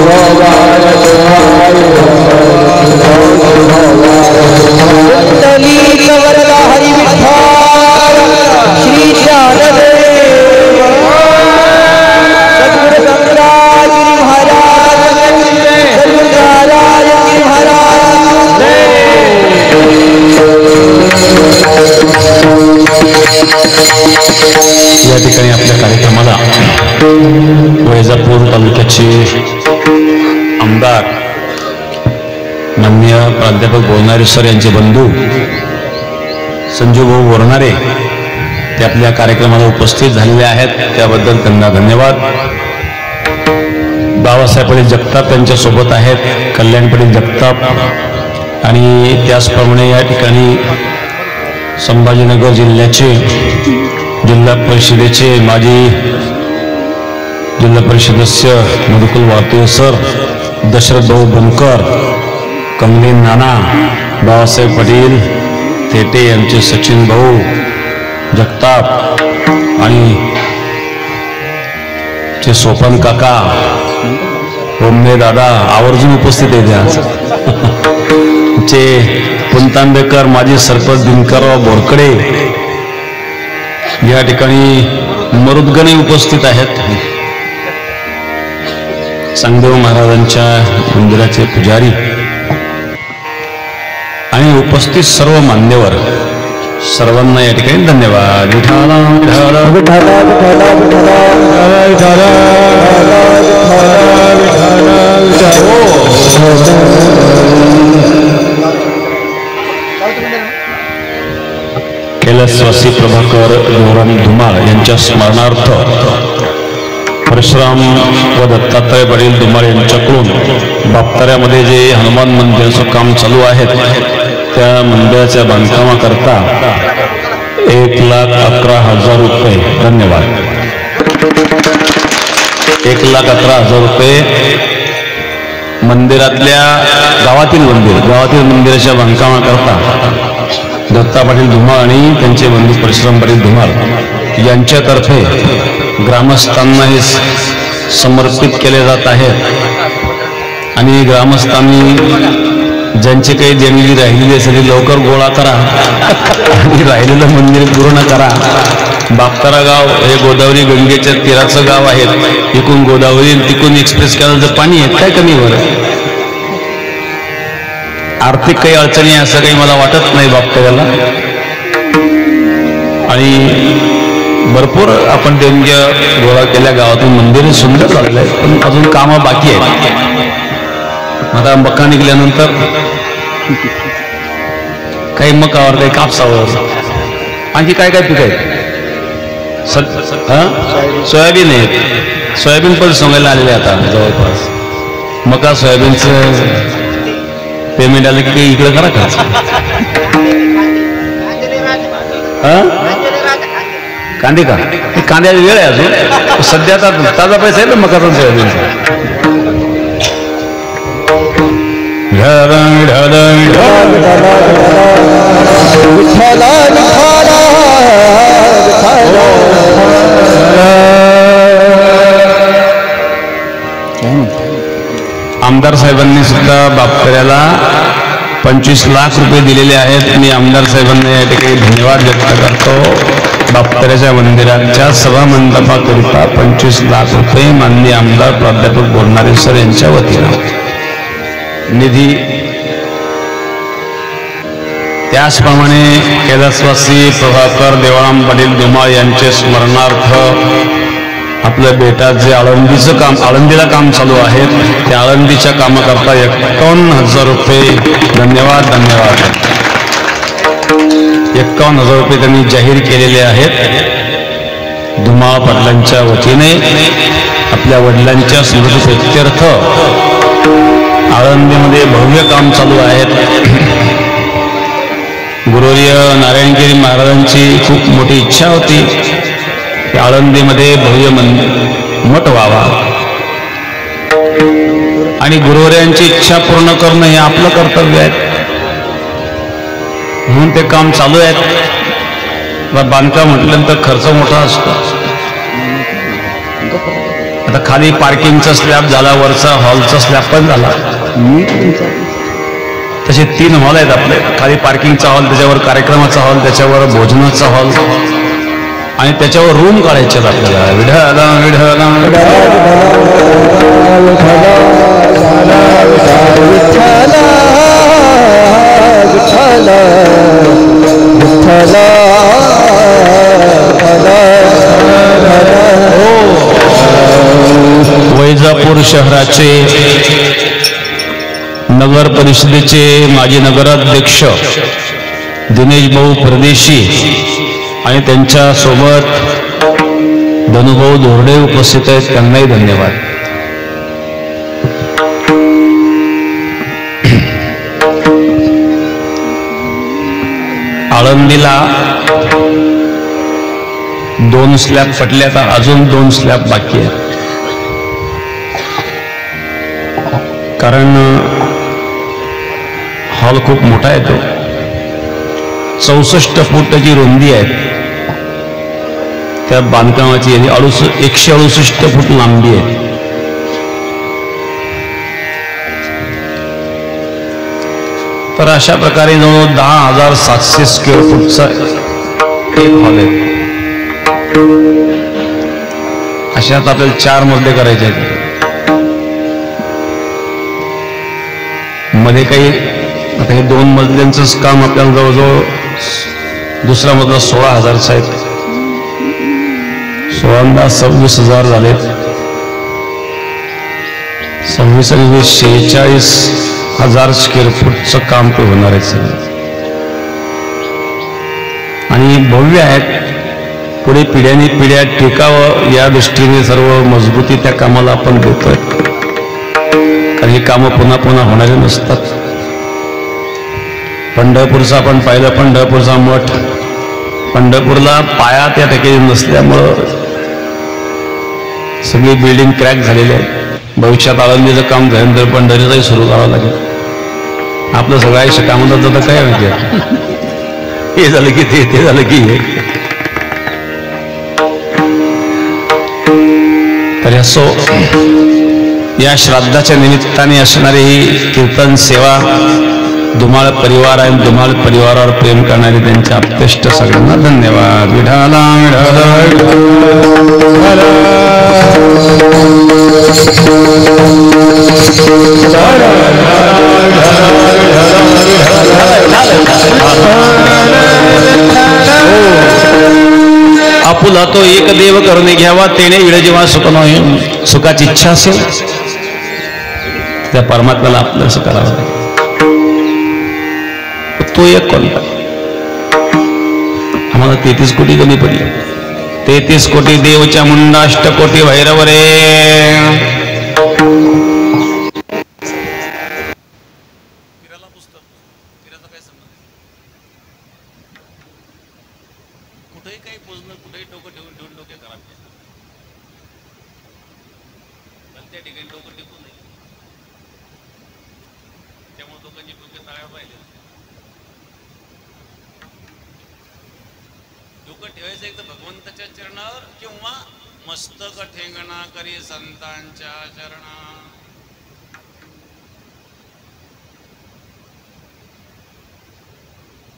Baba ठिकाणी आपल्या कार्यक्रमाला वैजापूर तालुक्याचे आमदार माननीय प्राध्यापक बोलणारे सर यांचे बंधू संजूभाऊ बोरणारे ते आपल्या कार्यक्रमाला उपस्थित झालेले आहेत, त्याबद्दल त्यांना धन्यवाद. बाबासाहेब पाटील जगताप यांच्यासोबत आहेत, कल्याण पाटील जगताप, आणि त्याचप्रमाणे या ठिकाणी संभाजीनगर जिल्ह्याचे जिल्हा परिषदेचे माजी जिल्हा परिषद सदस्य मधुकुल वाळके सर, दशरथ भाऊ बनकर, कमलेन नाना, बाबासाहेब पाटील थेटे यांचे सचिन भाऊ जगताप आणि चे सोपान काका, ओमने दादा आवर्जून उपस्थित आहेत आज. चे पुंतांबेकर, माजी सरपंच दिनकरराव बोरकडे, या ठिकाणी मरुदगणे उपस्थित आहेत. सांगदेव महाराजांच्या मंदिराचे पुजारी आणि उपस्थित सर्व मान्यवर, सर्वांना या ठिकाणी धन्यवाद. कैलासवासी प्रभाकर देवराम धुमाळ यांच्या स्मरणार्थ परशुराम व दत्तात्रय पाटील धुमाळ यांच्याकडून बापताऱ्यामध्ये जे हनुमान मंदिराचं काम चालू आहे त्या मंदिराच्या बांधकामाकरता 1,11,000 रुपये, धन्यवाद. 1,11,000 रुपये मंदिरातल्या गावातील मंदिराच्या बांधकामाकरता दत्ता पाटील धुमाळ आणि त्यांचे बंधू परशुराम पाटील धुमाळ यांच्यातर्फे ग्रामस्थांना हे समर्पित केले जात आहे. आणि ग्रामस्थांनी ज्यांची काही देणगी राहिलेली असेल लवकर गोळा करा आणि राहिलेलं मंदिर पूर्ण करा. बापतारा गाव हे गोदावरी गंगेच्या तीराचं गाव आहे. इकडून गोदावरी तिकडून एक्सप्रेस कॅनलचं पाणी आहे, काय कमी वर आर्थिक काही अडचणी असं काही मला वाटत नाही बापताऱ्याला. आणि भरपूर आपण देणग्या गोळा केल्या, गावातून मंदिर सुंदर झालेलं आहे, पण अजून कामं बाकी आहेत. आता मका निघाल्यानंतर काही मकावर, काही कापसावर, आणखी काय काय पिकं आहेत. सोयाबीन आहेत, सोयाबीन पण सोंगायला आलेले आता जवळपास. मका सोयाबीनचं पेमेंट आलं की इकडे करा का. कांदे का, कांद्याची वेळ आहे अजून, सध्या आता ताजा पैसा आहे ना मकाचा सोयाबीनचा. आमदार साहेबांनी सुद्धा बापकऱ्याला 25 लाख रुपये दिलेले आहेत. मी आमदार साहेबांना या ठिकाणी धन्यवाद व्यक्त करतो. बापकऱ्याच्या मंदिराच्या सभा मंडपाकरिता 25 लाख रुपये माननीय आमदार प्राध्यापक बोलणारे सर यांच्या वतीनं निधी. त्याचप्रमाणे कैलासवासी प्रभाकर देवराम पाटील धुमाळ यांचे स्मरणार्थ आपल्या बेटात जे आळंदीचं काम, आळंदीला काम चालू आहे त्या आळंदीच्या कामाकरता 51,000 रुपये, धन्यवाद धन्यवाद. 51,000 रुपये त्यांनी जाहीर केलेले आहेत. धुमाळ पाटलांच्या वतीने आपल्या वडिलांच्या स्मृतीप्रीत्यर्थ आळंदीमध्ये भव्य काम चालू आहे. गुरुवर्य नारायणगिरी महाराजांची खूप मोठी इच्छा होती की आळंदीमध्ये भव्य मठ व्हावा, आणि गुरुवर्यांची इच्छा पूर्ण करणं हे आपलं कर्तव्य आहे. म्हणून ते काम चालू आहेत. बांधकाम म्हटल्यानंतर खर्च मोठा असतो. आता खाली पार्किंगचा स्लॅब झाला, वरचा हॉलचा स्लॅब पण झाला. तसे 3 हॉल आहेत आपले. खाली पार्किंगचा हॉल, त्याच्यावर कार्यक्रमाचा हॉल, त्याच्यावर भोजनाचा हॉल, आणि त्याच्यावर रूम काढायचे आपल्याला. विढाला विढाला विठ्ठला सोलापूर शहराचे नगर परिषदेचे माजी नगराध्यक्ष दिनेश भाऊ परदेशी आणि त्यांच्या सोबत धनुभाऊ धोरडे उपस्थित आहेत, त्यांनाही धन्यवाद. आळंदीला 2 स्लॅब पडले, आता अजून 2 स्लॅब बाकी आहेत. कारण हॉल खूप मोठा आहे, तो 64 फूट त्याची रुंदी आहे. त्या बांधकामाची 168 फूट लांबी आहे. तर अशा प्रकारे जवळ 10,700 स्क्वेअर फूटचा एक हॉल आहे. अशात आपल्याला 4 मजले करायचे आहेत. मध्ये काही आता हे 2 मजल्यांचंच काम आपल्याला जवळजवळ दुसरा मजला 16,000चा आहे. 26,000 झाले. 46,000 स्क्वेअर फूटचं काम ते होणार आहे सगळं. आणि भव्य आहेत. पुढे पिढ्यानी पिढ्या टिकावं या दृष्टीने सर्व मजबूती त्या कामाला आपण देतोय. कारण ही कामं पुन्हा पुन्हा होणारी नसतात. पंढरपूरचा आपण पाहिलं, पंढरपूरचा मठ, पंढरपूरला पाया त्या ठिकाणी नसल्यामुळं सगळी बिल्डिंग क्रॅक झालेली आहे. भविष्यात आळंदीचं काम झाल्यानंतर पंढरीचंही सुरू करावं लागेल. आपलं सगळं आयुष्य कामात जातं काय माहिती, हे झालं की ते झालं की हे. तर असो, या श्राद्धाच्या निमित्ताने असणारी ही कीर्तन सेवा धुमाळ परिवार आहे. धुमाळ परिवारावर प्रेम करणारे त्यांच्या आप्तेष्ट सगळ्यांना धन्यवाद. विठाला आपुला तो एक देव करून घ्यावा, तेने विड जेव्हा सुख नाही, सुखाची इच्छा असेल त्या परमात्म्याला आपलं असं करावं लागेल. तो एक कोणता? आम्हाला 33 कोटी कमी पडले. 33 कोटी देवच्या मुंडा, 8 कोटी भैरव रे. कुठेही काही पोचणं, कुठेही डोकं ठेवून ठेवून डोके खराब केले. त्या ठिकाणी डोकं टिकू नये, त्यामुळे लोकांची डोके तळावर राहिले. डोकं ठेवायचं एक तर भगवंताच्या चरणावर किंवा मस्तक ठेंगणा करी संतांच्या चरणा.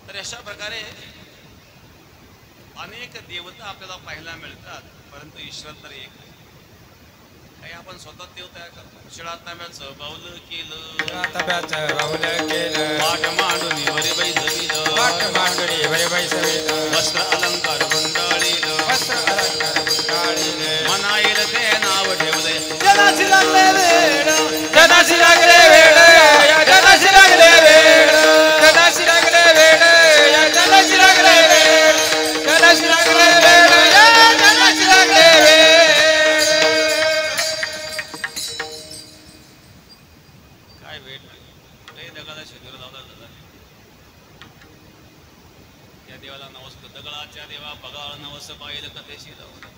तर अशा प्रकारे अनेक देवता आपल्याला पाहायला मिळतात, परंतु ईश्वर तर एक आहे. काही आपण स्वतः देव तयार करतो. शिळातांब्याचं बाहुलं केलं, पाठ मांडून वस्त्र अलंकार गुंडाळीलं, मनाईल ते नाव ठेवले. जनाशी लागले वेळ, जनाशी लागले वेळ, जनाशी लागले वेळ, जनाशी लागले वेळ, जनाशी लागले वेळ, जनाशी लागले वेळ, जनाशी लागले वेळ. काय वेळ लय दगडाला शिखर लावला दादा. त्या देवाला नवस, दगडाच्या देवा बघा नवस पाहिलं कथेशी लावलं.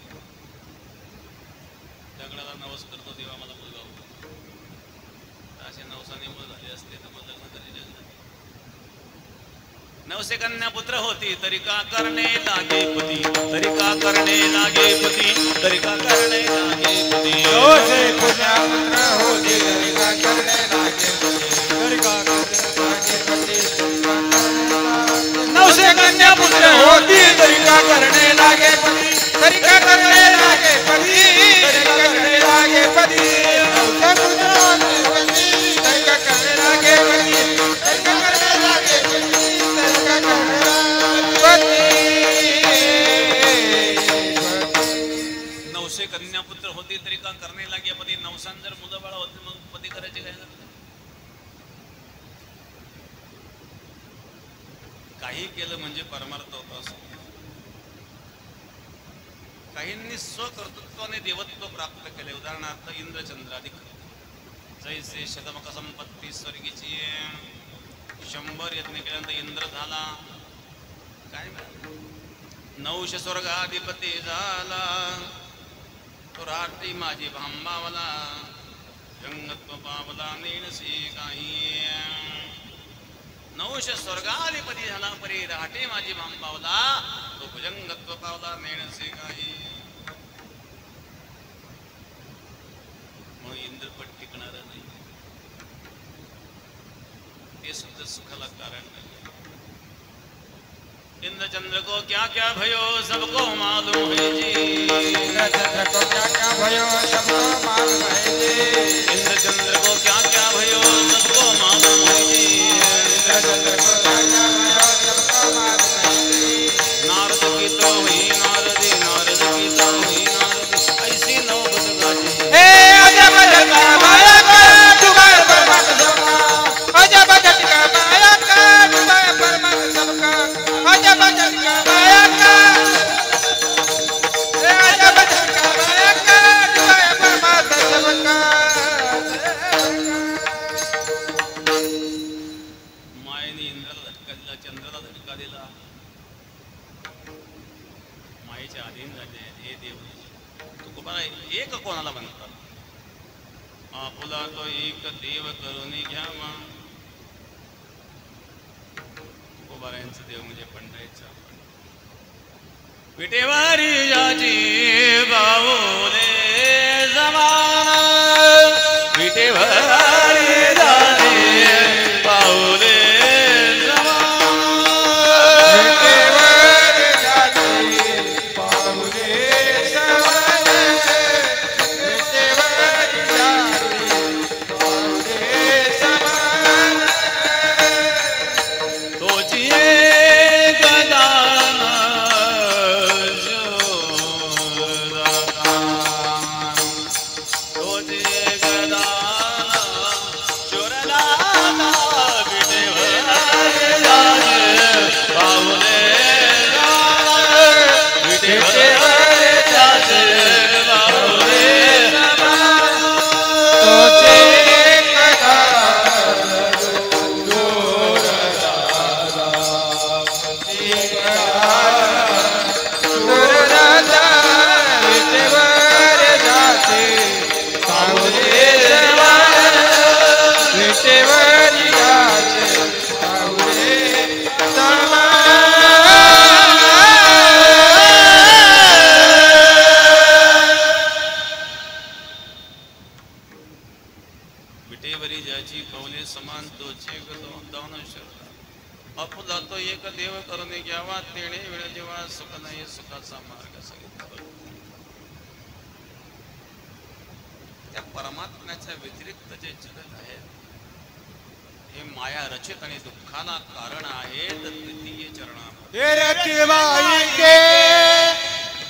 दगडाला नवस करतो देवा मला मुलगा होतो. अशा नवसाने मुलं झाले असते तर मग लग्न करायचे. नवसे कन्या पुत्र होती तरी का करणे लागे पती, तरी का करणे लागे पती, तरी का करणे लागे पती. नवसे कन्या पुत्र होती तरी का करणे लागे पती, तरी का करणे लागे पती. नवसे कन्या पुत्र होती तरी का करणे लागे पती, तरी का करणे लागे पती, तरी का करणे लागे पती. नवसे पुत्र होती तरी का करणे लागे पती, तरी का करणे लागे पती. 900 कन्यापुत्र होती तरी का करणे लागे पती 900 जर मुलं बाळ होती मग पती करायचे काय काही केलं म्हणजे परमार्थ होता असं काहींनी स्वकर्तृत्वाने देवत्व प्राप्त केले उदाहरणार्थ इंद्रचंद्राधिक जैसे शतमक संपत्ती स्वर्गीची 100 यज्ञ केल्यानंतर इंद्र झाला काय 900 स्वर्गाधिपती झाला तो रात्री माझी भांबावला जंगत्व पावला नेणसी काही 900 स्वर्गाधिपती झाला परी राहते माझी भांबावला तो भुजंगत्व पावला नेणसी काही म्हणून इंद्रपट टिकणार नाही ते सुद्धा सुखाला कारण नाही इंद्रचंद्र को क्या क्या भयो सबको मालूम है जी इंद्रचंद्र को क्या क्या भयो सबको मालूम है जी इंद्रचंद्र को क्या क्या भयो सबको मालूम है जी इंद्रचंद्र को क्या क्या भयो सबको मालूम है जी नारद की तो हुई नारदी नारद की तो हुई नारदी ऐसी नौबत गाजी हे अजब झटका माया का जुगाड़ बर्बाद सबका अजब झटका माया का जुगाड़ बर्बाद सबका अजब झटका माया का हे अजब झटका माया का जुगाड़ बर्बाद सबका मायेने इंद्राला धक्का दिला चंद्राला धक्का दिला मायेच्या अधीन झाले हे देव तुकोबाला एक कोणाला म्हणतात आपुला तो एक देव करून घ्यावा तुकोबारायांचा देव म्हणजे पंढरीचा विटेवारी जाची बावले जमाना विटेवारी जाची बावले विटेवरी ज्याची कौले समान तोचे दोन शब्द अपुला तो एक देव करून घ्यावा तेणे वेळ जेव्हा सुख नाही सुखाचा मार्ग सांगितला त्या परमात्म्याच्या व्यतिरिक्त जे जगत आहे हे माया रचित आणि दुःखाला कारण आहे तृतीय चरणामध्ये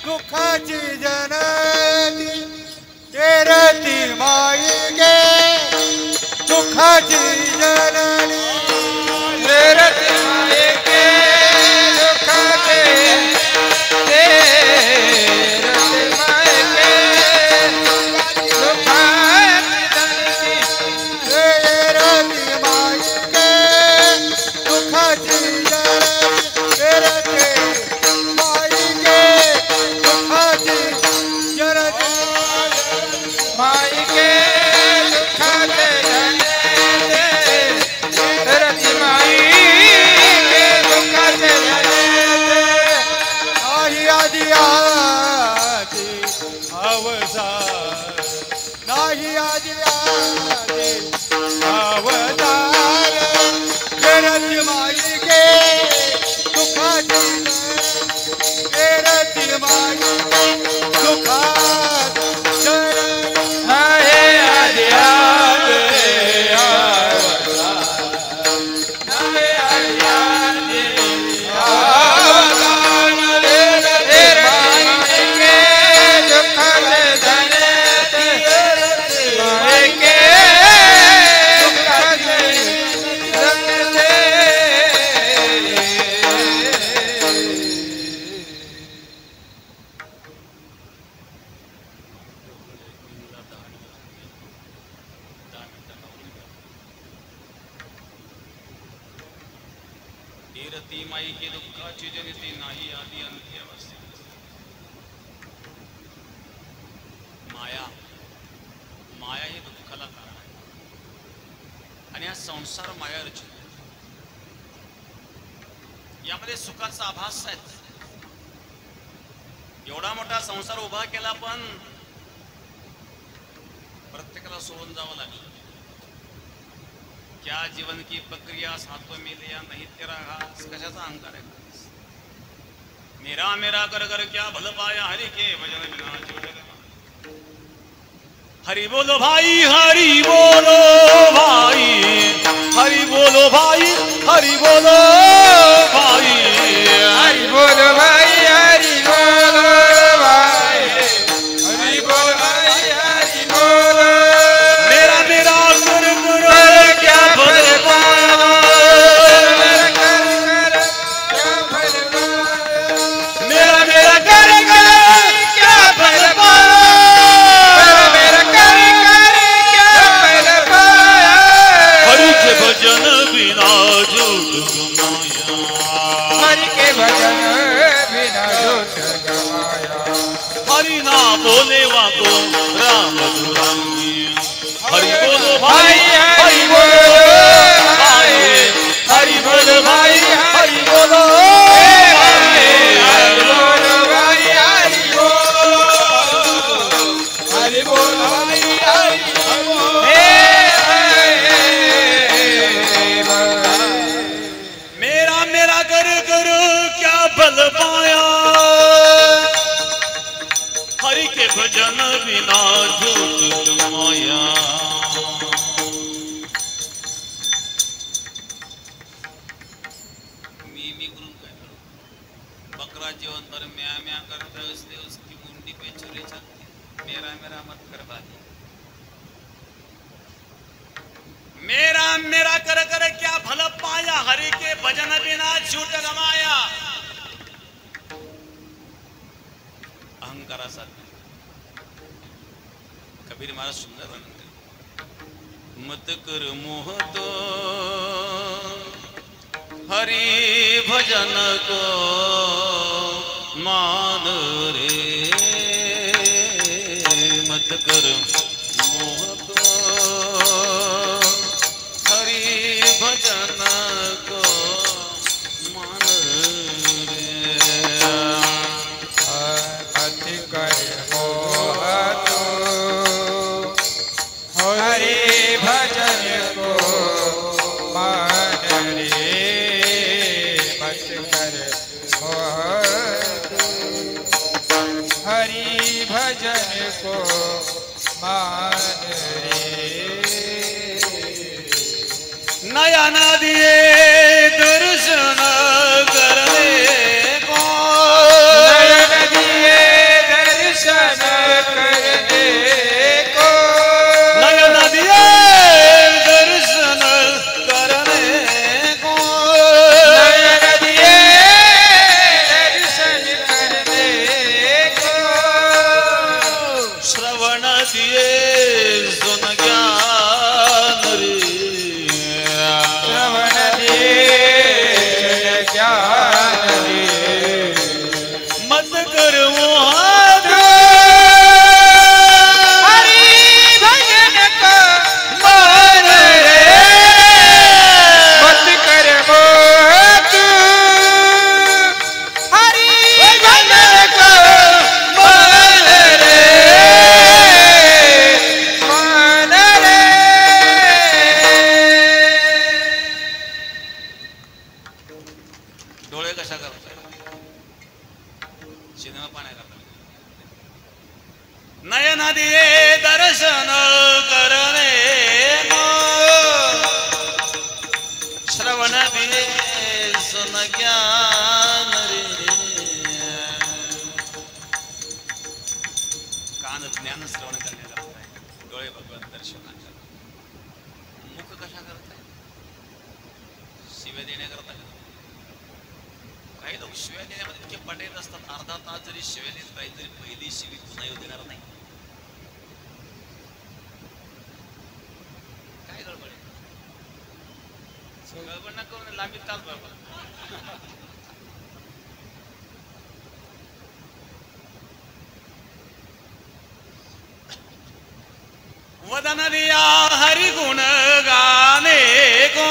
दुःखाची जननी तेरती माई गे दुःखाची जननी तेरती माई गे दुःखाची तेरती माई गे दुःखाची जननी तेरती माई गे दुःखाची जननी तेरती माई गे दुःखाची जननी माई के दुःखाचे जने रती माई के दुःखाचे जने नाही आधी आधी अवजार नाही आधी आधी अवजार रती माई के दुःखाचे जने रती माई दुःखाचे दुःखाचे कीर्ती माई की दुःखाची जनिती नाही आदी अंती अवस्था. माया माया ही दुःखाला कारण आहे आणि हा संसार माया रचित. यामध्ये सुखाचा आभास आहे. एवढा मोठा संसार उभा केला पण प्रत्येकाला सोडून जावं लागलं. क्या जीवन की प्रक्रिया सातों में लिया नहीं तेरा घास. कशाचा अहंकार आहे. मेरा मेरा कर कर क्या भल पाया हरि के भजन बिना छूटे. हरि बोलो भाई हरि बोलो भाई हरि बोलो भाई हरि बोलो भाई हरि बोल भाई हरि बोल भाई हरि बोल भाई हरि बोल. मेरा मेरा कर कर क्या भल पाया. मेरा मेरा कर कर क्या भल पाया. हरि के भजन बिना झूठ गमाया. हरि के भजन बिना झूठ गमाया. हरि ना बोले वाको राम दुरांगी. हरि बोलो भाई हरि बोलो भाई हरि बोलो भाई हरि बोलो हरि बोल भाई हरि बोल. हरि बोल भाई हरि बोल. मेरा मेरा कर कर क्या बल पाया. हरि के भजन बिना झूठ गमाया. मी करून काय करू. बकरा जीवन पर म्या म्या करता है इसलिए उसकी मुंडी पे छुरी चलती. मेरा मेरा मत कर बाली. मेरा मेरा कर कर क्या भल पाया. हरि के भजन बिना झूठ गमाया. अहंकारासाठी कबीर महाराज सुंदर वर्णन करते. मत कर मोह तो हरि भजन को मान रे. मत कर मोह तो हरि भजन को मान रे. अति कर मोह तो हरि भजन को मान रे. मत कर मोह तो हरि भजन को मान रे. नया न दिए दर्शन करने को. नयन दिए दर्शन करने को. नया न दिए दर्शन करने को. नयन दिए दर्शन करने को. श्रवण दिए सुन ज्ञान रे. श्रवण दिए ज्ञान दिए. मत कर मोह हरि भजन को मान रे. मत कर मोह तू हरि भजन को मान रे. मान रे. डोळे कशा करताय. सिनेमा पाहण्याकरता. नयन दिए दर्शन करने को. श्रवण दिए सुन ज्ञान रे. कान ज्ञान श्रवण करण्याकरता आहे. डोळे भगवत दर्शनाकरता. मुख कशा करताय. शिव्या देण्याकरता. काही लोक शिव्या देण्यामध्ये इतके पटेल असतात. अर्धा तास जरी शिव्या देत राहील तरी पहिली शिवी पुन्हा येऊ देणार नाही. काय गडबड आहे. गडबड नको म्हणे, लांबी तास बाबा. वदन दिया हरि गुण गाने को,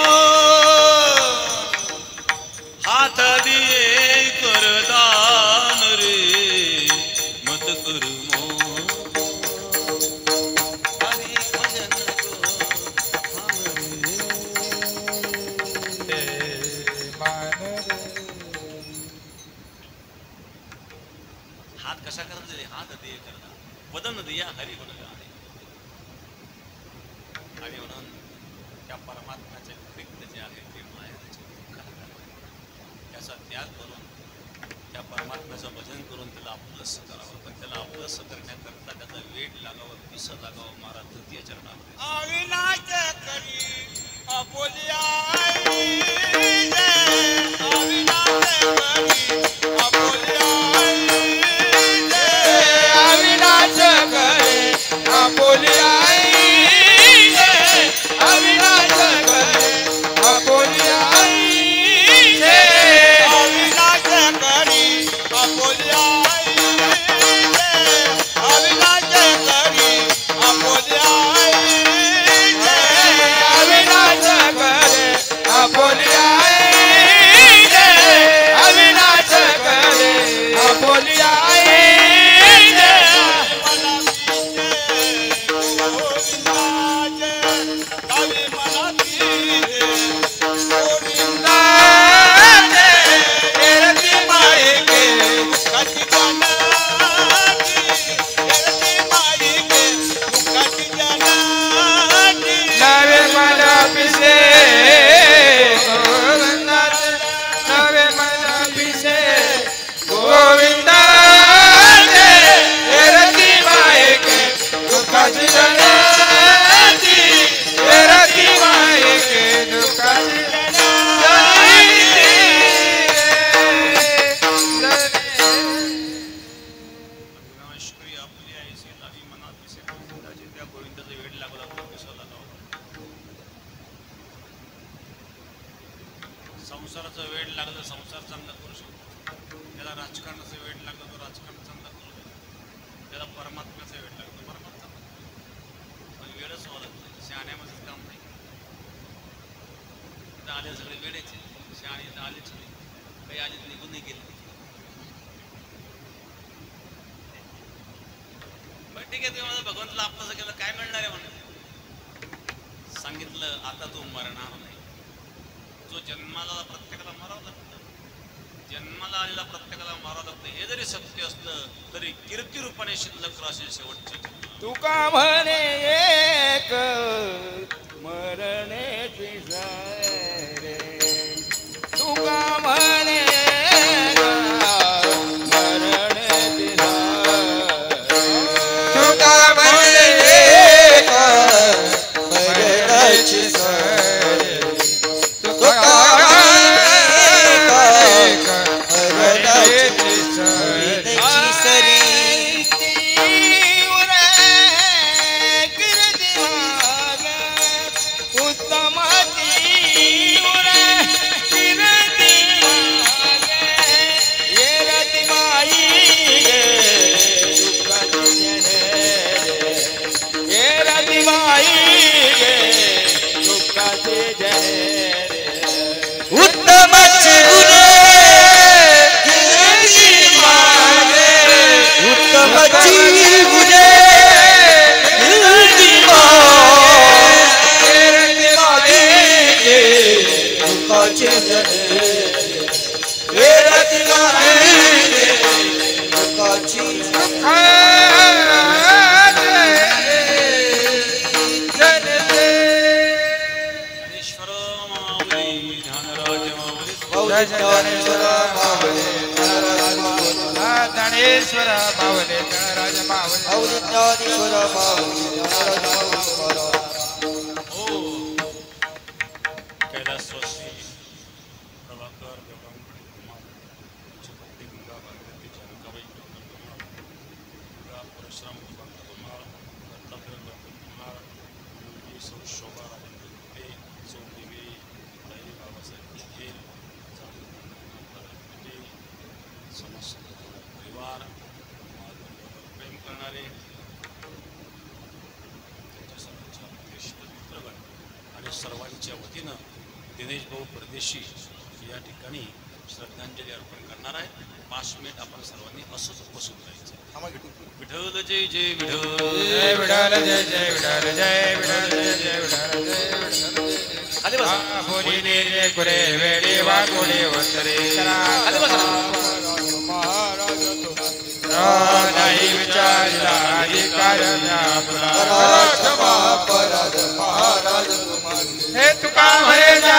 हाथ दिए कर दान रे, मत कर मोह. हरि भजन को हात कशा करत दिले, हात दिए कर दान, वदन दिया हरि गुण गाने. आणि म्हणून त्या परमात्म्याचे व्यतिरिक्त जे आहे ते माया त्याचा त्याग करून त्या परमात्म्याचं भजन करून त्याला आपलंसं करावं. पण त्याला आपलंसं करण्याकरता त्याचा वेळ लागावं, पिसं लागावं. महाराज तृतीय चरणात अविनाश करी अपोलिया अविनाश करे अपोलिया अविनाश करे अपोलिया अविनाश करी अपोलिया अविनाश करी अपोलिया अविनाश करे अपोलिया अविनाश करे अपोलिया संसाराचा वेळ लागला संसार चांगला करू शकतो, त्याला राजकारणाचा वेळ लागला तो राजकारण चांगला करू शकतो, त्याला परमात्म्याचा वेळ लागला परमात्मा. पण वेळच व्हावं लागतं, शहाण्यामध्येच काम नाही. तर आले सगळे वेळेचे, शहाणे तर आलेच नाही, काही आले निघूनही गेले. पण ठीक आहे, तेव्हा भगवंतला आपलं केलं काय मिळणार आहे म्हणून सांगितलं, आता तू मरणार नाही. जो जन्माला प्रत्येकाला मारावं लागतं, जन्माला आलेला प्रत्येकाला मारावं लागतं. हे जरी सत्य असलं तरी कीर्तिरूपाने शिल्लक राहशील शेवटचे. तुका म्हणे एक मरणेची रे, तुका म्हणे मरणेची तुका म्हणे एक मरणेची ज्ञानेश्वर मावले गणराज मावले ज्ञानेश्वर मावले कैलासवासी प्रभाकर परशुराम कर्तव्य शोभा असणारे त्यांच्या सर्वांच्या ज्येष्ठ मित्रगण आणि सर्वांच्या वतीनं दिनेश भाऊ परदेशी या ठिकाणी श्रद्धांजली अर्पण करणार आहे. 5 मिनिट आपण सर्वांनी असंच बसून राहायचं. विठ्ठल जय जय विठ्ठल, जय विठ्ठल जय जय विठ्ठल, जय विठ्ठल जय जय विठ्ठल, जय विठ्ठल. खाली बसा. बोलीने जे कुरे वेडी वाकोडे वतरे खाली बसा. नाही विचारला अधिकार महाराज हे तुका म्हणे जा